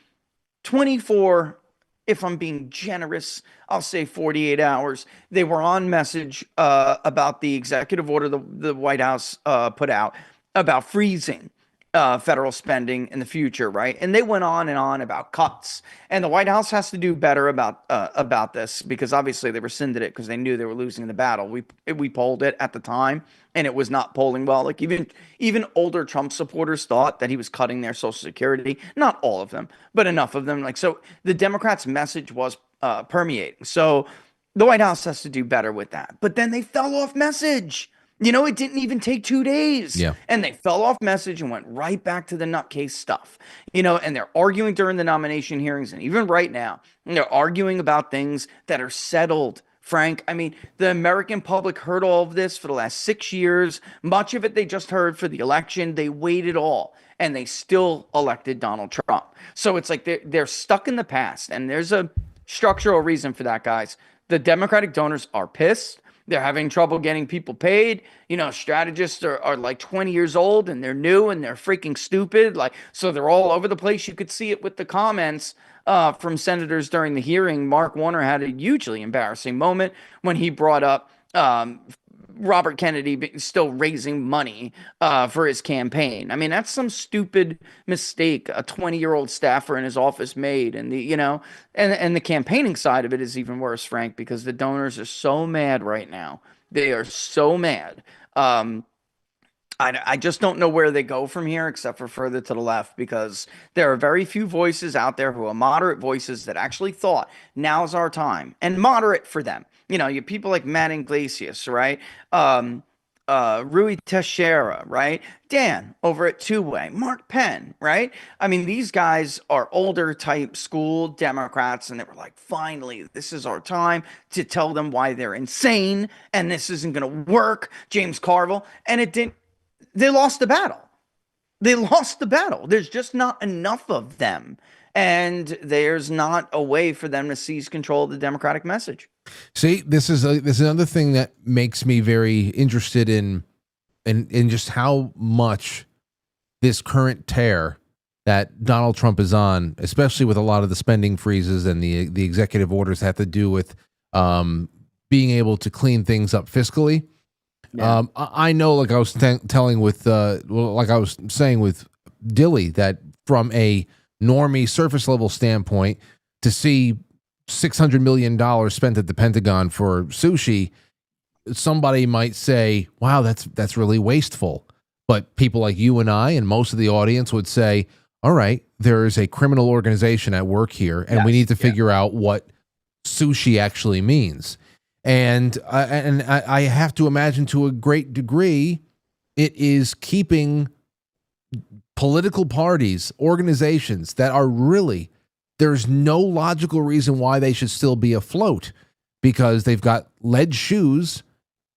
24, if I'm being generous, I'll say 48 hours. They were on message about the executive order the White House put out about freezing federal spending in the future, right? And they went on and on about cuts. And the White House has to do better about this, because obviously they rescinded it because they knew they were losing the battle. We polled it at the time, and it was not polling well. Like even older Trump supporters thought that he was cutting their Social Security. Not all of them, but enough of them. Like, so the Democrats' message was permeating. So the White House has to do better with that. But then they fell off message. You know, it didn't even take 2 days. Yeah. And they fell off message and went right back to the nutcase stuff. You know, and they're arguing during the nomination hearings, and even right now, they're arguing about things that are settled. Frank, I mean, the American public heard all of this for the last 6 years. Much of it they just heard for the election. They waited all, and they still elected Donald Trump. So it's like they're stuck in the past, and there's a structural reason for that, guys. The Democratic donors are pissed. They're having trouble getting people paid. You know, strategists are like 20 years old, and they're new, and they're freaking stupid. Like, so they're all over the place. You could see it with the comments from senators during the hearing. Mark Warner had a hugely embarrassing moment when he brought up Robert Kennedy still raising money for his campaign. I mean, that's some stupid mistake a 20-year-old staffer in his office made. And and the campaigning side of it is even worse, Frank, because the donors are so mad right now. They are so mad. I just don't know where they go from here, except for further to the left, because there are very few voices out there who are moderate voices that actually thought now's our time, and moderate for them. You know, you people like Matt Iglesias, right? Rui Teixeira, right? Dan over at Two Way, Mark Penn, right? I mean, these guys are older type school Democrats, and they were like, finally, this is our time to tell them why they're insane and this isn't going to work. James Carville, and it didn't. They lost the battle. They lost the battle. There's just not enough of them. And there's not a way for them to seize control of the Democratic message. See, this is another thing that makes me very interested in just how much this current tear that Donald Trump is on, especially with a lot of the spending freezes and the executive orders have to do with being able to clean things up fiscally. Yeah. I know, like I was telling with, like I was saying with Dilley, that from a normie surface level standpoint, to see $600 million spent at the Pentagon for sushi, somebody might say, wow, that's really wasteful. But people like you and I and most of the audience would say, all right, there is a criminal organization at work here, and we need to figure out what sushi actually means. And I have to imagine, to a great degree, it is keeping political parties, organizations that are really, there's no logical reason why they should still be afloat, because they've got lead shoes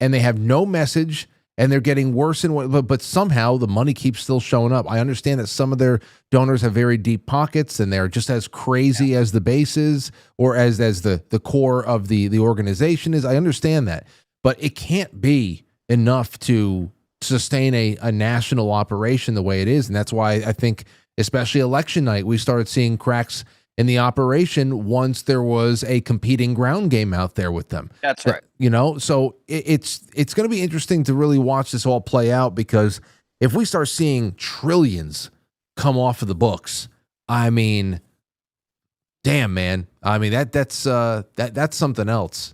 and they have no message, and they're getting worse but somehow the money keeps still showing up. I understand that some of their donors have very deep pockets and they're just as crazy as the base is, or as the core of the organization is. I understand that, but it can't be enough to sustain a national operation the way it is. And that's why I think, especially election night, we started seeing cracks in the operation once there was a competing ground game out there with them. That's right. You know, so it's going to be interesting to really watch this all play out, because if we start seeing trillions come off of the books, I mean, damn, man. I mean, that's something else.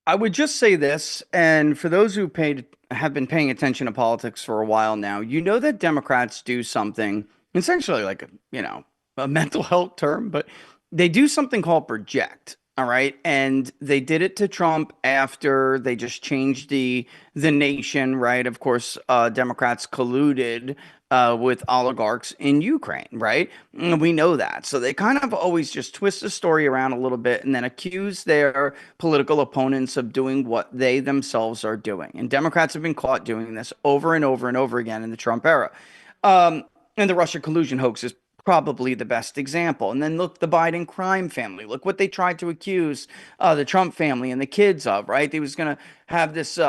I would just say this, and for those who have been paying attention to politics for a while now, you know that Democrats do something, essentially like a mental health term, but they do something called project. All right. And they did it to Trump after they just changed the nation. Right. Of course, Democrats colluded with oligarchs in Ukraine, right? And we know that. So they kind of always just twist the story around a little bit and then accuse their political opponents of doing what they themselves are doing. And Democrats have been caught doing this over and over and over again in the Trump era. And the Russia collusion hoax is probably the best example. And then look, the Biden crime family. Look what they tried to accuse the Trump family and the kids of, right? They was going to have this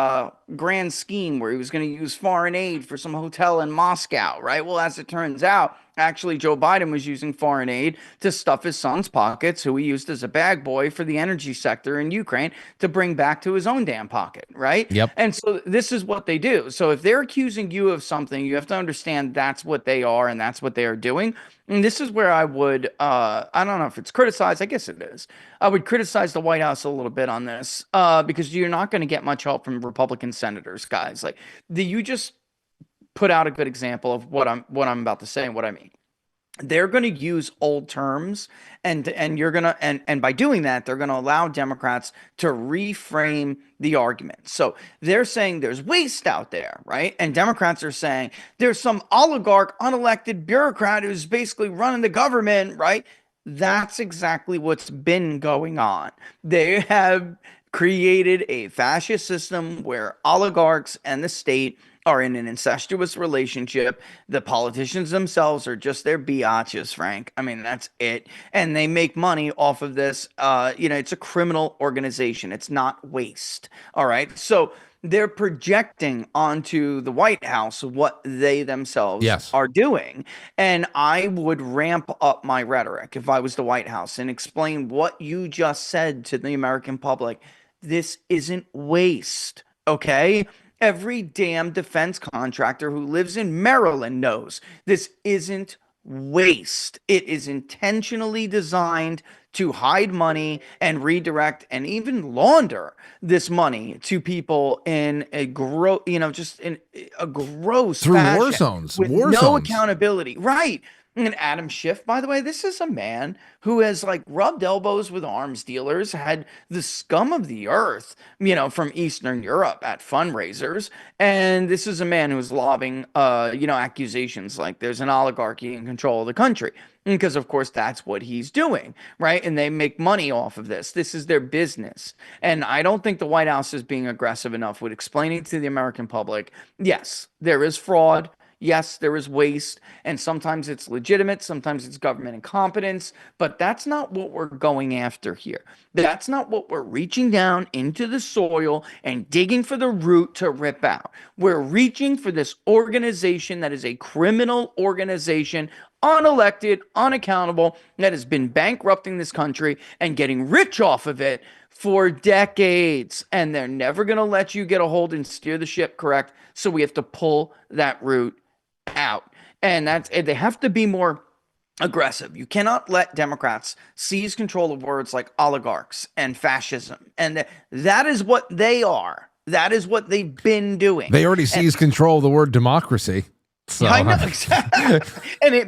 grand scheme where he was going to use foreign aid for some hotel in Moscow, right? Well, as it turns out, actually, Joe Biden was using foreign aid to stuff his son's pockets, who he used as a bag boy for the energy sector in Ukraine to bring back to his own damn pocket, right? Yep. And so this is what they do. So if they're accusing you of something, you have to understand that's what they are and that's what they are doing. And this is where I would, I don't know if it's criticized. I guess it is. I would criticize the White House a little bit on this because you're not going to get much help from Republican senators, guys. Like, you just put out a good example of what I'm about to say and what I mean. They're going to use old terms and you're going to and by doing that they're going to allow Democrats to reframe the argument. So they're saying there's waste out there, right? And Democrats are saying there's some oligarch unelected bureaucrat who's basically running the government, right? That's exactly what's been going on. They have created a fascist system where oligarchs and the state are in an incestuous relationship. The politicians themselves are just their biatches, Frank. I mean, that's it. And they make money off of this. It's a criminal organization. It's not waste. All right. So they're projecting onto the White House what they themselves are doing. And I would ramp up my rhetoric if I was the White House and explain what you just said to the American public. This isn't waste. Okay. Every damn defense contractor who lives in Maryland knows this isn't waste. It is intentionally designed to hide money and redirect and even launder this money to people in a gross through fashion war zones, with no accountability. Right. And Adam Schiff, by the way, this is a man who has like rubbed elbows with arms dealers, had the scum of the earth, from Eastern Europe at fundraisers. And this is a man who's lobbing, accusations like there's an oligarchy in control of the country. Because, of course, that's what he's doing, right? And they make money off of this. This is their business. And I don't think the White House is being aggressive enough with explaining to the American public, yes, there is fraud. Yes, there is waste, and sometimes it's legitimate, sometimes it's government incompetence, but that's not what we're going after here. That's not what we're reaching down into the soil and digging for the root to rip out. We're reaching for this organization that is a criminal organization, unelected, unaccountable, that has been bankrupting this country and getting rich off of it for decades, and they're never going to let you get a hold and steer the ship correct, so we have to pull that root out. And they have to be more aggressive. You cannot let Democrats seize control of words like oligarchs and fascism. And that is what they are. That is what they've been doing. They already seized control of the word democracy. So. I know, exactly.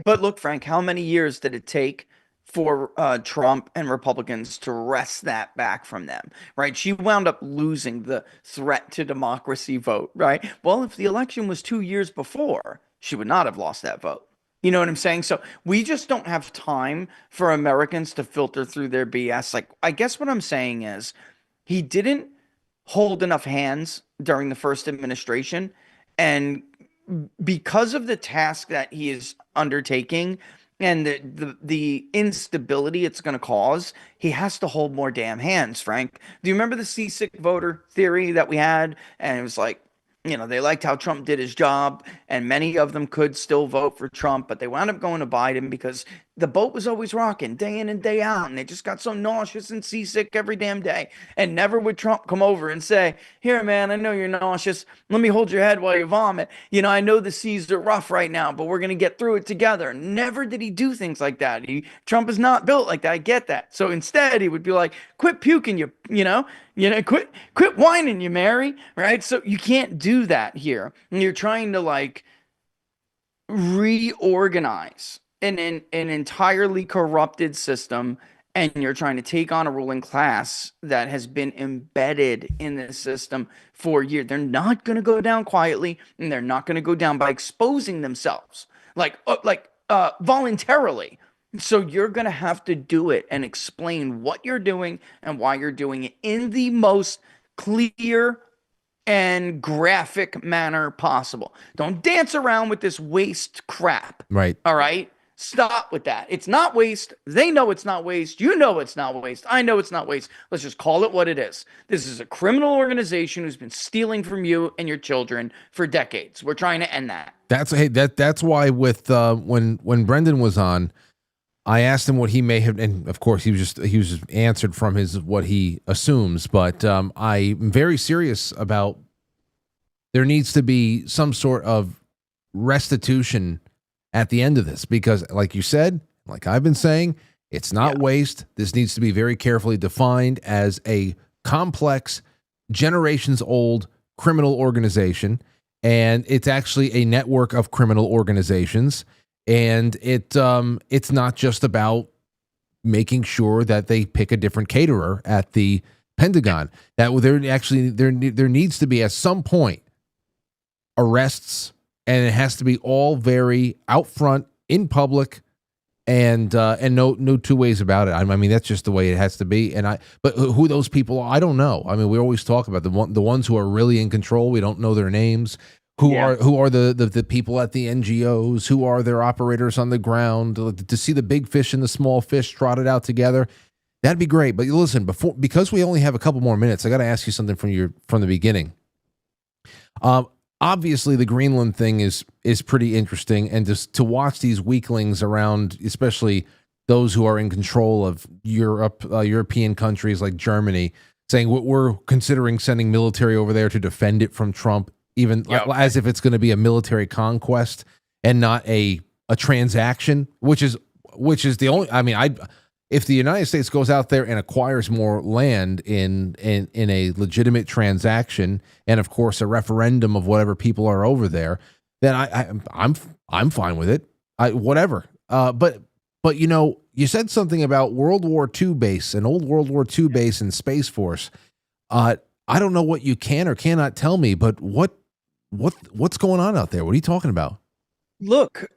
But look, Frank, how many years did it take for Trump and Republicans to wrest that back from them, right? She wound up losing the threat to democracy vote, right? Well, if the election was 2 years before, she would not have lost that vote. You know what I'm saying? So we just don't have time for Americans to filter through their BS. Like, I guess what I'm saying is he didn't hold enough hands during the first administration. And because of the task that he is undertaking and the instability it's going to cause, he has to hold more damn hands, Frank. Do you remember the seasick voter theory that we had? And it was like, they liked how Trump did his job, and many of them could still vote for Trump, but they wound up going to Biden because the boat was always rocking day in and day out, and they just got so nauseous and seasick every damn day. And never would Trump come over and say, here, man, I know you're nauseous. Let me hold your head while you vomit. I know the seas are rough right now, but we're going to get through it together. Never did he do things like that. Trump is not built like that. I get that. So instead, he would be like, quit puking, quit whining, you Mary, right? So you can't do that here. And you're trying to like reorganize an entirely corrupted system and you're trying to take on a ruling class that has been embedded in this system for years. They're not going to go down quietly, and they're not going to go down by exposing themselves voluntarily. So you're going to have to do it and explain what you're doing and why you're doing it in the most clear and graphic manner possible. Don't dance around with this waste crap. Right. All right? Stop with that. It's not waste. They know it's not waste. You know it's not waste. I know it's not waste. Let's just call it what it is. This is a criminal organization who's been stealing from you and your children for decades. We're trying to end that. That's why with when Brenden was on, I asked him what he may have, and of course he was just answered from his what he assumes. But I'm very serious about there needs to be some sort of restitution at the end of this, because like you said, like I've been saying, it's not waste. This needs to be very carefully defined as a complex, generations old criminal organization. And it's actually a network of criminal organizations. And it's not just about making sure that they pick a different caterer at the Pentagon. That there needs to be at some point arrests, and it has to be all very out front in public, and no two ways about it. I mean, that's just the way it has to be. But who those people are, I don't know. I mean, we always talk about the ones who are really in control. We don't know their names. Who are the people at the NGOs? Who are their operators on the ground? To see the big fish and the small fish trotted out together, that'd be great. But listen, because we only have a couple more minutes, I got to ask you something from the beginning. Obviously, the Greenland thing is pretty interesting, and just to watch these weaklings around, especially those who are in control of Europe, European countries like Germany, saying we're considering sending military over there to defend it from Trump, even as if it's going to be a military conquest and not a transaction, which is the only. I mean, if the United States goes out there and acquires more land in a legitimate transaction, and of course a referendum of whatever people are over there, then I'm fine with it. Whatever. But you said something about World War II base, an old World War II base and Space Force. I don't know what you can or cannot tell me, but what's going on out there? What are you talking about? Look,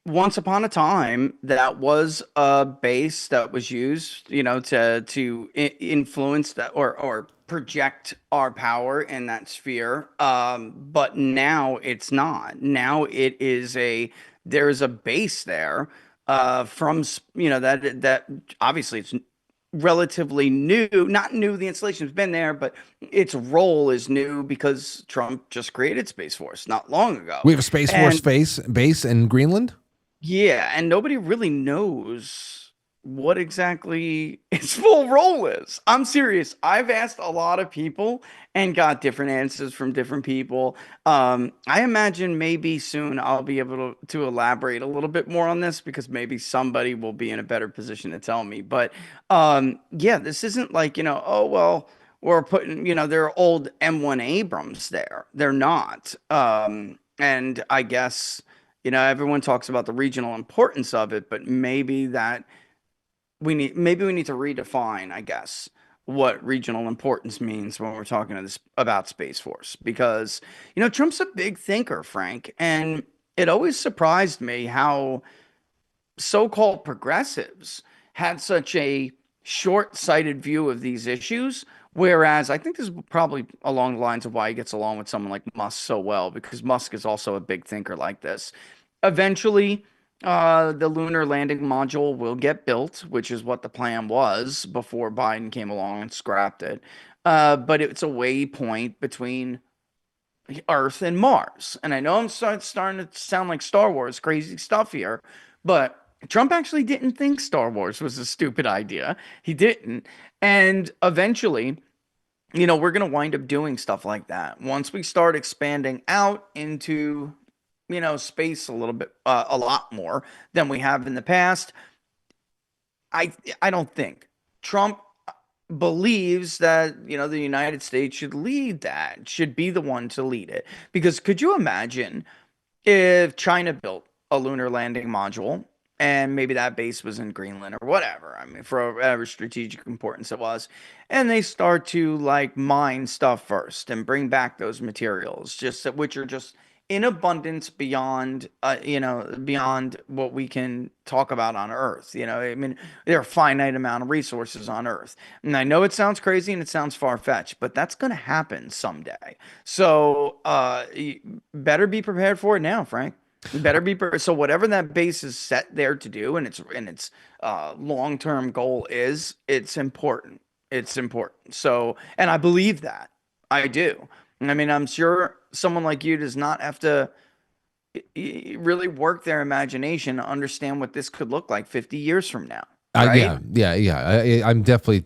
once upon a time, that was a base that was used, to influence that or project our power in that sphere. But now it's not. Now it is there's a base there from, that obviously it's relatively new, not new. The installation's been there, but its role is new because Trump just created Space Force not long ago. We have a Space Force base in Greenland. Yeah, and nobody really knows what exactly its full role is. I'm serious. I've asked a lot of people and got different answers from different people. I imagine maybe soon I'll be able to elaborate a little bit more on this, because maybe somebody will be in a better position to tell me. But this isn't like, we're putting, there are old M1 Abrams there. They're not. And I guess, everyone talks about the regional importance of it, but maybe we need to redefine, I guess, what regional importance means when we're talking about Space Force, because Trump's a big thinker, Frank, and it always surprised me how so-called progressives had such a short-sighted view of these issues. Whereas I think this is probably along the lines of why he gets along with someone like Musk so well, because Musk is also a big thinker like this. Eventually, the lunar landing module will get built, which is what the plan was before Biden came along and scrapped it. But it's a waypoint between Earth and Mars. And I know I'm starting to sound like Star Wars, crazy stuff here, but Trump actually didn't think Star Wars was a stupid idea. He didn't. And eventually, we're going to wind up doing stuff like that. Once we start expanding out into, space a little bit, a lot more than we have in the past, I don't think Trump believes that, the United States should lead that, should be the one to lead it. Because could you imagine if China built a lunar landing module and maybe that base was in Greenland or whatever. I mean, for whatever strategic importance it was, and they start to like mine stuff first and bring back those materials, which are just in abundance beyond, beyond what we can talk about on Earth. I mean, there are a finite amount of resources on Earth, and I know it sounds crazy and it sounds far fetched, but that's going to happen someday. So, you better be prepared for it now, Frank. You better be so whatever that base is set there to do, and its long-term goal is, it's important. It's important. So, and I believe that. I do. I mean, I'm sure someone like you does not have to really work their imagination to understand what this could look like 50 years from now. Right? Yeah. I'm definitely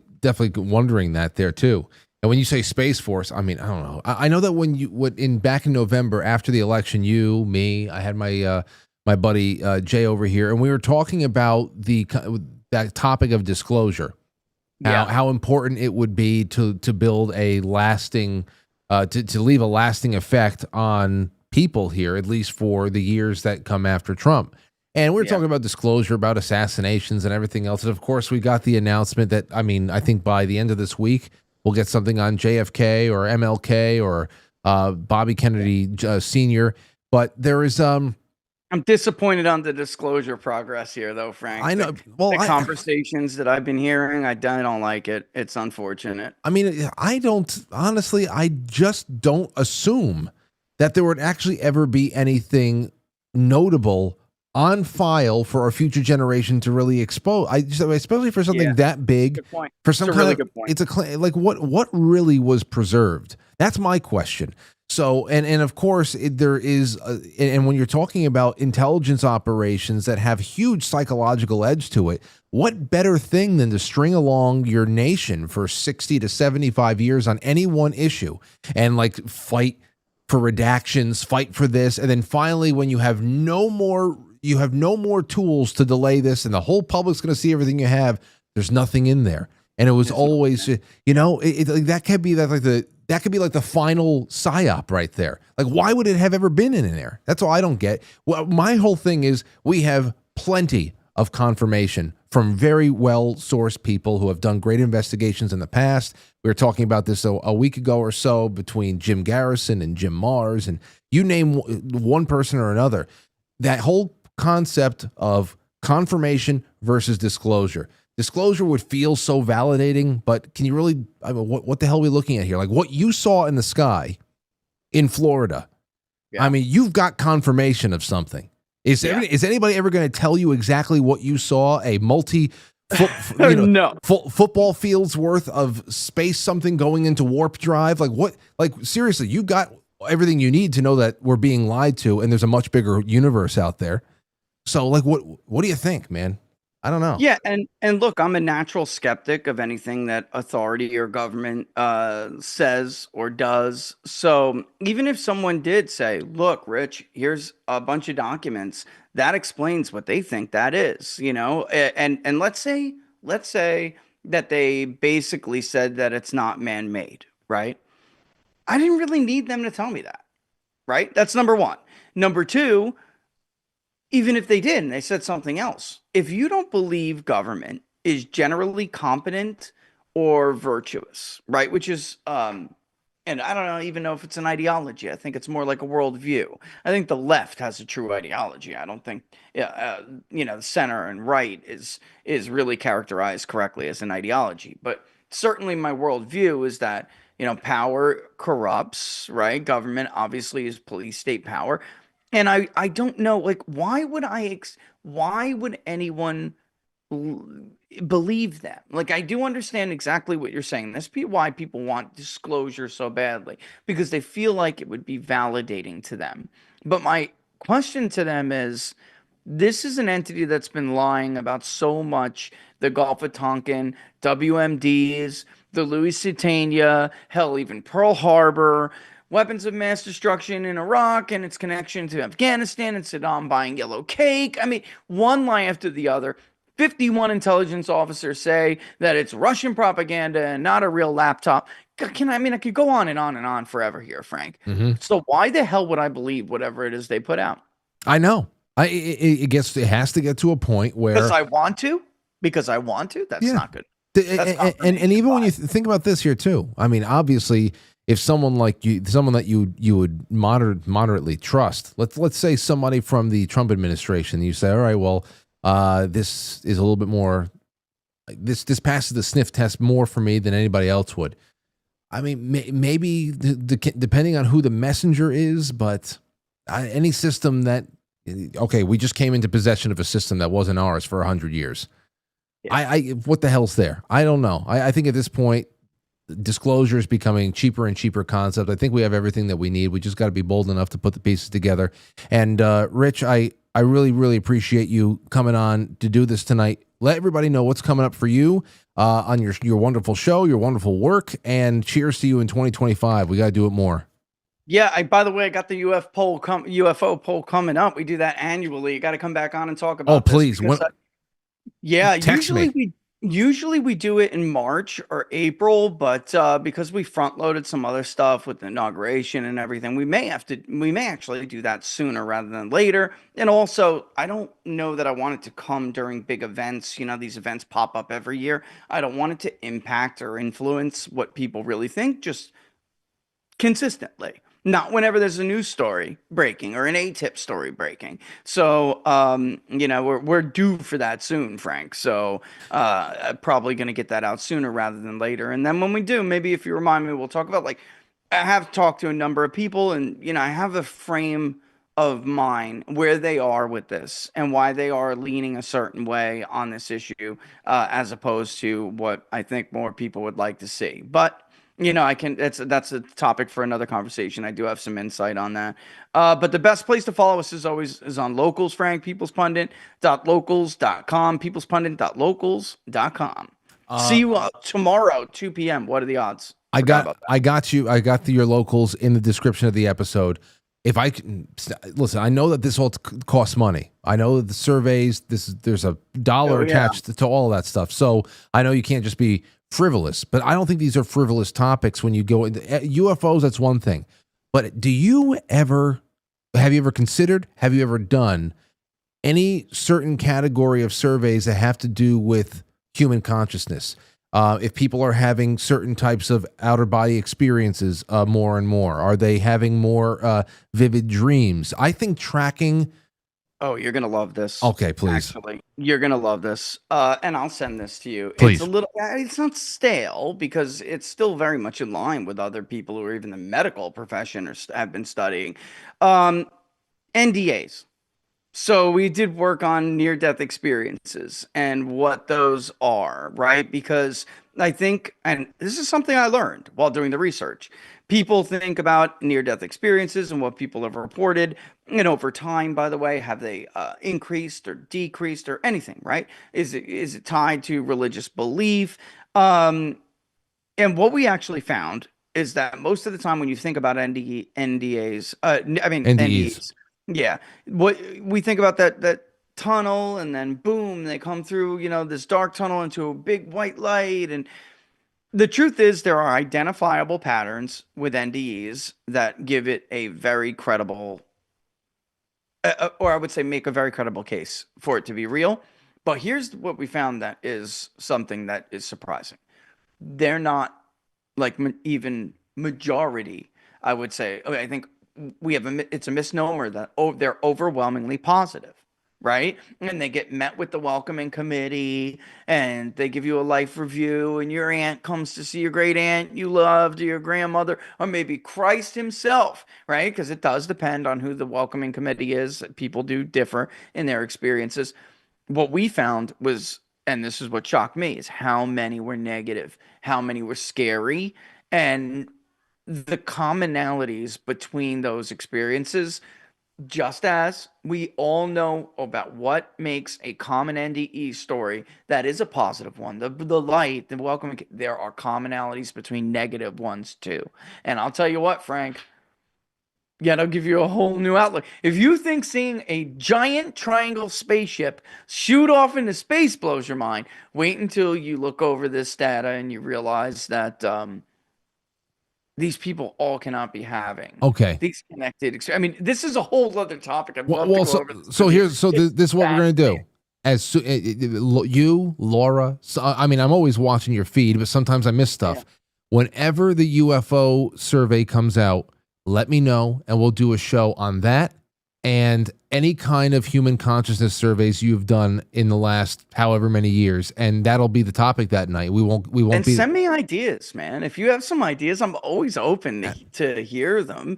wondering that there too. And when you say Space Force, I mean, I don't know. I know that back in November after the election, me, I had my my buddy Jay over here, and we were talking about that topic of disclosure. How important it would be to build a lasting, to leave a lasting effect on people here, at least for the years that come after Trump. And we were talking about disclosure, about assassinations and everything else. And of course, we got the announcement that, I mean, I think by the end of this week, we'll get something on JFK or MLK or Bobby Kennedy Sr. But there is... I'm disappointed on the disclosure progress here, though, Frank. I know. The conversations that I've been hearing, I don't like it. It's unfortunate. I mean, I just don't assume that there would actually ever be anything notable on file for our future generation to really expose. Especially for something that big. Good point. For some good point. It's like what really was preserved? That's my question. So, and of course, there is, and when you're talking about intelligence operations that have huge psychological edge to it, what better thing than to string along your nation for 60 to 75 years on any one issue and like fight for redactions, fight for this, and then finally, when you have no more tools to delay this, and the whole public's going to see everything you have, there's nothing in there. And it was always, that could be like the final psyop right there. Like, why would it have ever been in there? That's all I don't get. Well, my whole thing is we have plenty of confirmation from very well-sourced people who have done great investigations in the past. We were talking about this a week ago or so between Jim Garrison and Jim Mars, and you name one person or another. That whole concept of confirmation versus disclosure. Disclosure would feel so validating, but can you really, I mean, what the hell are we looking at here? Like what you saw in the sky in Florida. Yeah. I mean, you've got confirmation of something. Is anybody ever going to tell you exactly what you saw? A football field's worth of space something going into warp drive? Like what? Like seriously, you've got everything you need to know that we're being lied to, and there's a much bigger universe out there. So like, what do you think, man? I don't know. Yeah, and look, I'm a natural skeptic of anything that authority or government says or does. So even if someone did say, "Look, Rich, here's a bunch of documents," that explains what they think that is, And let's say that they basically said that it's not man-made, right? I didn't really need them to tell me that, right? That's number one. Number two. Even if they did and they said something else, if you don't believe government is generally competent or virtuous, right? Which is, and I don't even know if it's an ideology. I think it's more like a worldview. I think the left has a true ideology. I don't think, the center and right is really characterized correctly as an ideology. But certainly my worldview is that, power corrupts, right? Government obviously is police state power. And I don't know, like, why would anyone believe that? Like, I do understand exactly what you're saying. That's why people want disclosure so badly, because they feel like it would be validating to them. But my question to them is, this is an entity that's been lying about so much: the Gulf of Tonkin, WMDs, the Lusitania, hell, even Pearl Harbor, weapons of mass destruction in Iraq and its connection to Afghanistan, and Saddam buying yellow cake. I mean, one lie after the other. 51 intelligence officers say that it's Russian propaganda and not a real laptop. I could go on and on forever here, Frank. Mm-hmm. So why the hell would I believe whatever it is they put out? I know. It has to get to a point where Because I want to. That's Yeah. not good. That's not and even when you think about this here too, I mean, obviously, if someone like you, someone that you would moderately trust, let's say somebody from the Trump administration, you say, all right, well, this is a little bit more, this passes the sniff test more for me than anybody else would. I mean, maybe depending on who the messenger is, but any system that, okay, we just came into possession of a system that wasn't ours for 100 years. Yeah. What the hell's there? I don't know. I think at this point, disclosure is becoming cheaper and cheaper concept. I think we have everything that we need. We just got to be bold enough to put the pieces together. And Rich, I really, really appreciate you coming on to do this tonight. Let everybody know what's coming up for you on your wonderful show, your wonderful work, and cheers to you in 2025. We got to do it more. Yeah, by the way, I got the UFO poll coming up. We do that annually. You got to come back on and talk about. Oh, please. Yeah, text me. Usually we do it in March or April, but because we front loaded some other stuff with the inauguration and everything, we may actually do that sooner rather than later. And also, I don't know that I want it to come during big events. You know, these events pop up every year. I don't want it to impact or influence what people really think, just consistently. Not whenever there's a news story breaking or an ATIP story breaking. So, you know, we're due for that soon, Frank. So, probably going to get that out sooner rather than later. And then when we do, maybe if you remind me, we'll talk about, like, I have talked to a number of people, and, you know, I have a frame of mind where they are with this and why they are leaning a certain way on this issue, as opposed to what I think more people would like to see. But you know, that's a topic for another conversation. I do have some insight on that. But the best place to follow us is on Locals, Frank, peoplespundit.locals.com, peoplespundit.locals.com. See you tomorrow, 2 p.m. What are the odds? I got you. I got your Locals in the description of the episode. If I can listen, I know that this all costs money. I know that the surveys, there's a dollar attached to all of that stuff. So I know you can't just be frivolous, but I don't think these are frivolous topics when you go into UFOs. That's one thing, but have you ever considered, have you ever done any certain category of surveys that have to do with human consciousness? If people are having certain types of outer body experiences more and more, are they having more vivid dreams? I think tracking. Oh, you're gonna love this. Okay, please. Actually, you're gonna love this, and I'll send this to you. Please. It's not stale because it's still very much in line with other people who are even in the medical profession or have been studying. NDAs. So we did work on near-death experiences and what those are, right? Because I think, and this is something I learned while doing the research, people think about near-death experiences and what people have reported, and over time, by the way, have they increased or decreased or anything, right? Is it tied to religious belief? And what we actually found is that most of the time when you think about NDAs, NDEs. Yeah, what we think about that tunnel, and then boom, they come through, you know, this dark tunnel into a big white light. And the truth is, there are identifiable patterns with NDEs that give it a very credible, or I would say, make a very credible case for it to be real. But here's what we found that is something that is surprising. They're not like even majority. I would say. Okay, I think. It's a misnomer that they're overwhelmingly positive, right? And they get met with the welcoming committee, and they give you a life review, and your aunt comes to see your great aunt you loved, or your grandmother, or maybe Christ himself, right? Because it does depend on who the welcoming committee is. People do differ in their experiences. What we found was, and this is what shocked me, is how many were negative, how many were scary, and the commonalities between those experiences, just as we all know about what makes a common NDE story that is a positive one, the light, the welcome, there are commonalities between negative ones too. And I'll tell you what, Frank, that'll give you a whole new outlook. If you think seeing a giant triangle spaceship shoot off into space blows your mind, wait until you look over this data and you realize that these people all cannot be having. Okay. These I mean, this is a whole other topic. I'd love to go over this. This is what we're going to do. You, Laura, I mean, I'm always watching your feed, but sometimes I miss stuff. Yeah. Whenever the UFO survey comes out, let me know, and we'll do a show on that and any kind of human consciousness surveys you've done in the last however many years, and that'll be the topic that night. We won't. And send me ideas, man. If you have some ideas, I'm always open to hear them,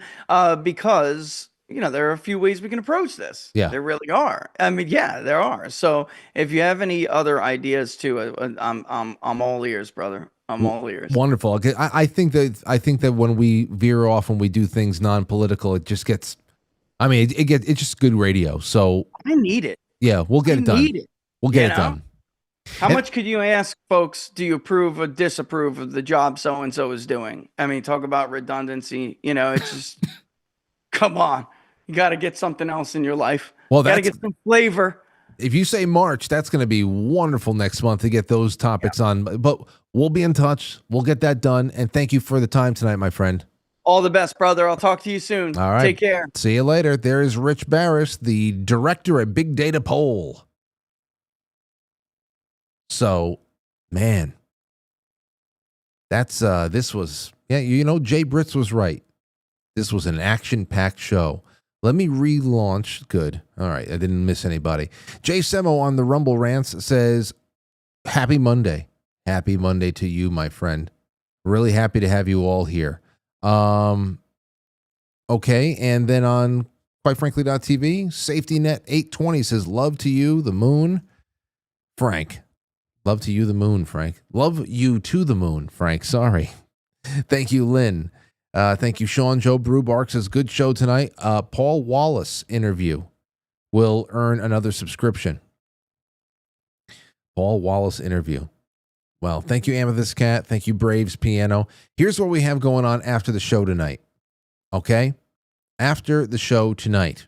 because there are a few ways we can approach this. Yeah, there really are. I mean, yeah, there are. So if you have any other ideas too, I'm all ears, brother. I'm all ears. Wonderful. I think that when we veer off and we do things non-political, it just gets. I mean, it's just good radio. So I need it. Yeah, we'll get it done. We'll get it done. How much could you ask folks? Do you approve or disapprove of the job so and so is doing? I mean, talk about redundancy. It's just come on. You got to get something else in your life. Well, got to get some flavor. If you say March, that's going to be wonderful next month to get those topics on. But we'll be in touch. We'll get that done. And thank you for the time tonight, my friend. All the best, brother. I'll talk to you soon. All right. Take care. See you later. There is Rich Baris, the director at Big Data Poll. So, man, that's this was Jay Britz was right. This was an action-packed show. Let me relaunch. Good. All right. I didn't miss anybody. Jay Semo on the Rumble Rants says, happy Monday. Happy Monday to you, my friend. Really happy to have you all here. Okay. And then on Quite Frankly.tv, Safety Net 820 says, love to you, the moon, Frank. Love to you, the moon, Frank. Love you to the moon, Frank. Sorry. Thank you, Lynn. Thank you, Sean. Joe Brubark says, good show tonight. Paul Wallace interview will earn another subscription. Paul Wallace interview. Well, thank you, Amethyst Cat. Thank you, Braves Piano. Here's what we have going on after the show tonight. Okay? After the show tonight.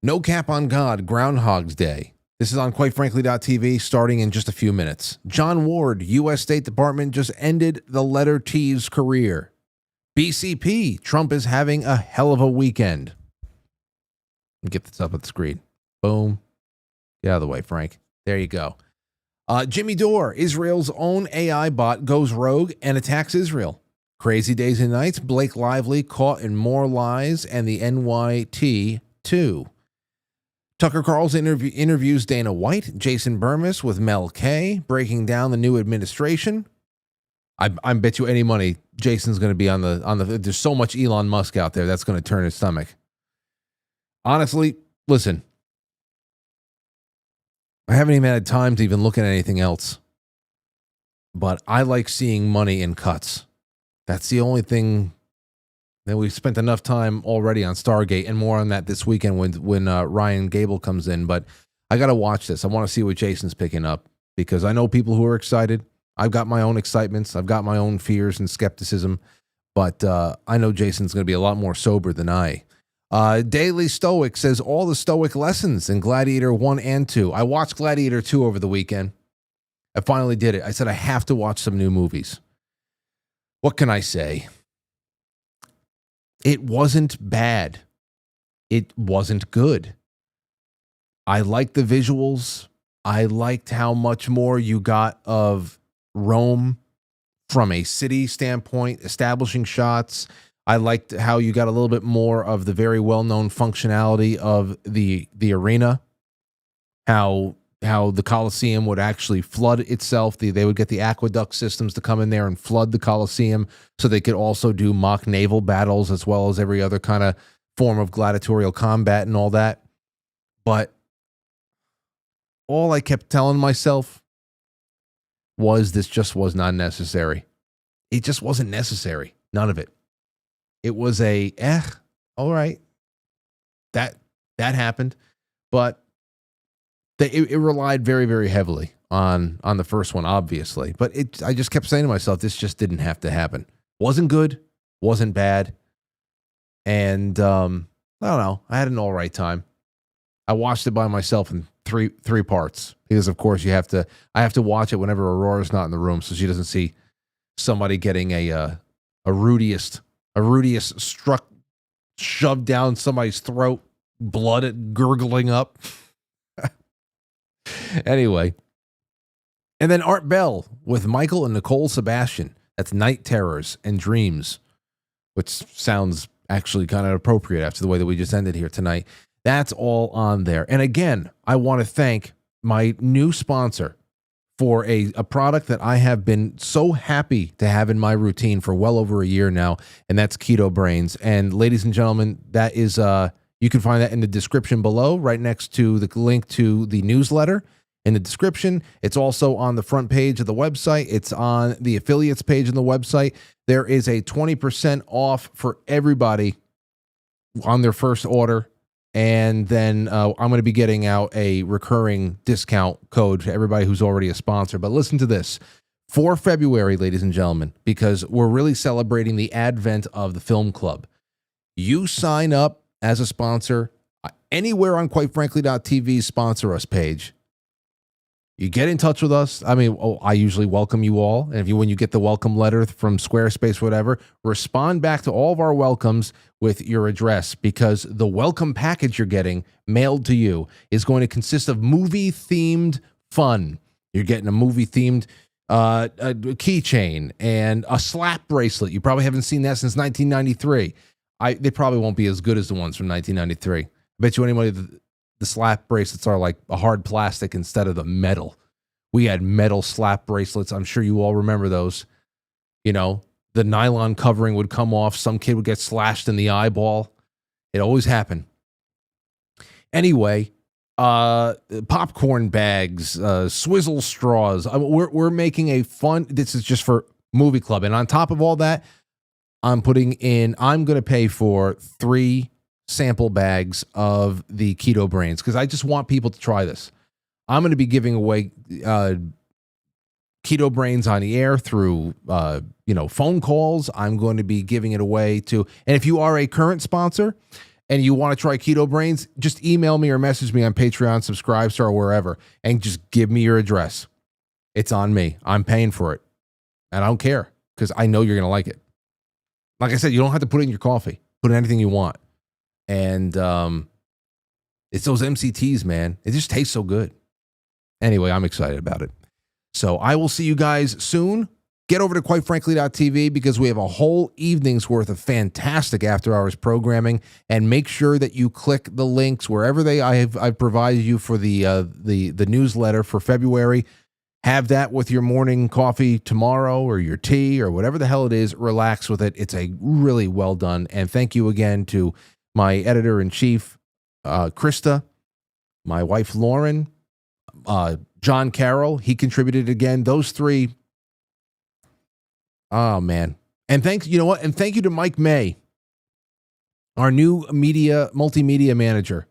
No Cap on God, Groundhog's Day. This is on QuiteFrankly.tv starting in just a few minutes. John Ward, U.S. State Department, just ended the letter T's career. BCP, Trump is having a hell of a weekend. Get this up at the screen. Boom. Get out of the way, Frank. There you go. Jimmy Dore, Israel's own AI bot, goes rogue and attacks Israel. Crazy days and nights, Blake Lively caught in more lies, and the NYT 2. Tucker Carlson interviews Dana White, Jason Burmis with Mel K, breaking down the new administration. I bet you any money Jason's going to be on the. There's so much Elon Musk out there that's going to turn his stomach. Honestly, listen. I haven't even had time to even look at anything else. But I like seeing money in cuts. That's the only thing that we've spent enough time already on Stargate, and more on that this weekend when Ryan Gable comes in. But I got to watch this. I want to see what Jason's picking up, because I know people who are excited. I've got my own excitements. I've got my own fears and skepticism. But I know Jason's going to be a lot more sober than I. Daily Stoic says all the Stoic lessons in Gladiator 1 and 2. I watched Gladiator 2 over the weekend. I finally did it. I said I have to watch some new movies. What can I say? It wasn't bad. It wasn't good. I liked the visuals. I liked how much more you got of Rome from a city standpoint, establishing shots. I liked how you got a little bit more of the very well-known functionality of the arena, how the Colosseum would actually flood itself. They would get the aqueduct systems to come in there and flood the Colosseum so they could also do mock naval battles as well as every other kind of form of gladiatorial combat and all that. But all I kept telling myself was this just was not necessary. It just wasn't necessary. None of it. It was all right. That happened, but it relied very, very heavily on the first one, obviously. But I just kept saying to myself, this just didn't have to happen. Wasn't good, wasn't bad, and I don't know. I had an all right time. I watched it by myself in three parts because, of course, I have to watch it whenever Aurora's not in the room, so she doesn't see somebody getting a a Rudiest shoved down somebody's throat, blood gurgling up. Anyway. And then Art Bell with Michael and Nicole Sebastian. That's Night Terrors and Dreams, which sounds actually kind of appropriate after the way that we just ended here tonight. That's all on there. And again, I want to thank my new sponsor for a product that I have been so happy to have in my routine for well over a year now, and that's Keto Brainz. And ladies and gentlemen, that is you can find that in the description below, right next to the link to the newsletter. In the description, it's also on the front page of the website. It's on the affiliates page on the website. There is a 20% off for everybody on their first order. And then I'm going to be getting out a recurring discount code to everybody who's already a sponsor. But listen to this. For February, ladies and gentlemen, because we're really celebrating the advent of the film club. You sign up as a sponsor anywhere on QuiteFrankly.tv's Sponsor Us page. You get in touch with us. I mean, I usually welcome you all. And when you get the welcome letter from Squarespace, whatever, respond back to all of our welcomes with your address, because the welcome package you're getting mailed to you is going to consist of movie-themed fun. You're getting a movie-themed a keychain and a slap bracelet. You probably haven't seen that since 1993. They probably won't be as good as the ones from 1993. I bet you anybody the slap bracelets are like a hard plastic instead of the metal. We had metal slap bracelets. I'm sure you all remember those. You know, the nylon covering would come off. Some kid would get slashed in the eyeball. It always happened. Anyway, popcorn bags, swizzle straws. We're making a fun. This is just for movie club. And on top of all that, I'm going to pay for 3 sample bags of the Keto Brainz, because I just want people to try this. I'm going to be giving away Keto Brainz on the air through phone calls. I'm going to be giving it away to, and if you are a current sponsor and you want to try Keto Brainz, just email me or message me on Patreon, Subscribestar, or wherever, and just give me your address. It's on me. I'm paying for it, and I don't care, because I know you're going to like it. Like I said, you don't have to put it in your coffee. Put in anything you want. And it's those MCTs, man. It just tastes so good. Anyway, I'm excited about it. So I will see you guys soon. Get over to QuiteFrankly.tv, because we have a whole evening's worth of fantastic after-hours programming. And make sure that you click the links wherever I've provided you for the newsletter for February. Have that with your morning coffee tomorrow, or your tea, or whatever the hell it is. Relax with it. It's a really well done. And thank you again to my editor-in-chief, Krista, my wife, Lauren, John Carroll. He contributed again. Those 3. Oh, man. And thank you to Mike May, our new multimedia manager.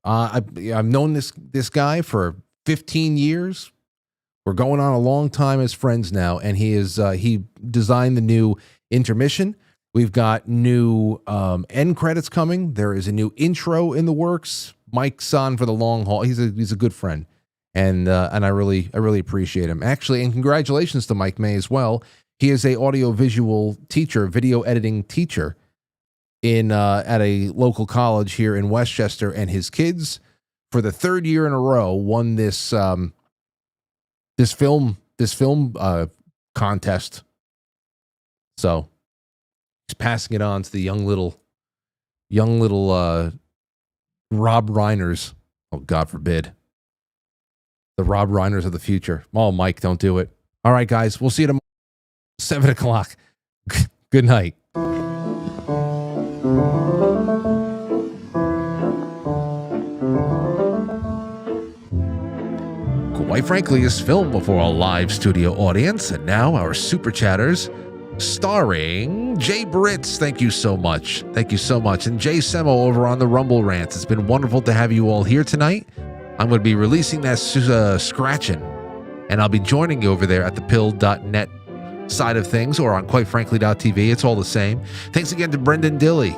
I've known this guy for 15 years. We're going on a long time as friends now, and he designed the new intermission. We've got new end credits coming. There is a new intro in the works. Mike's on for the long haul. He's a good friend, and I really appreciate him. Actually, and congratulations to Mike May as well. He is a audio-visual teacher, video editing teacher at a local college here in Westchester, and his kids, for the 3rd year in a row, won this film contest. So he's passing it on to the young little Rob Reiners. Oh, God forbid. The Rob Reiners of the future. Oh, Mike, don't do it. All right, guys, we'll see you tomorrow, 7 o'clock. Good night. Quite Frankly is filmed before a live studio audience, and now our super chatters, starring Jay Britz. Thank you so much. Thank you so much. And Jay Semo over on the Rumble Rants. It's been wonderful to have you all here tonight. I'm going to be releasing that scratching, and I'll be joining you over there at the pill.net side of things, or on QuiteFrankly.tv. It's all the same. Thanks again to Brenden Dilley.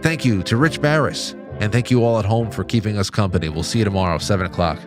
Thank you to Rich Baris. And thank you all at home for keeping us company. We'll see you tomorrow, 7 o'clock.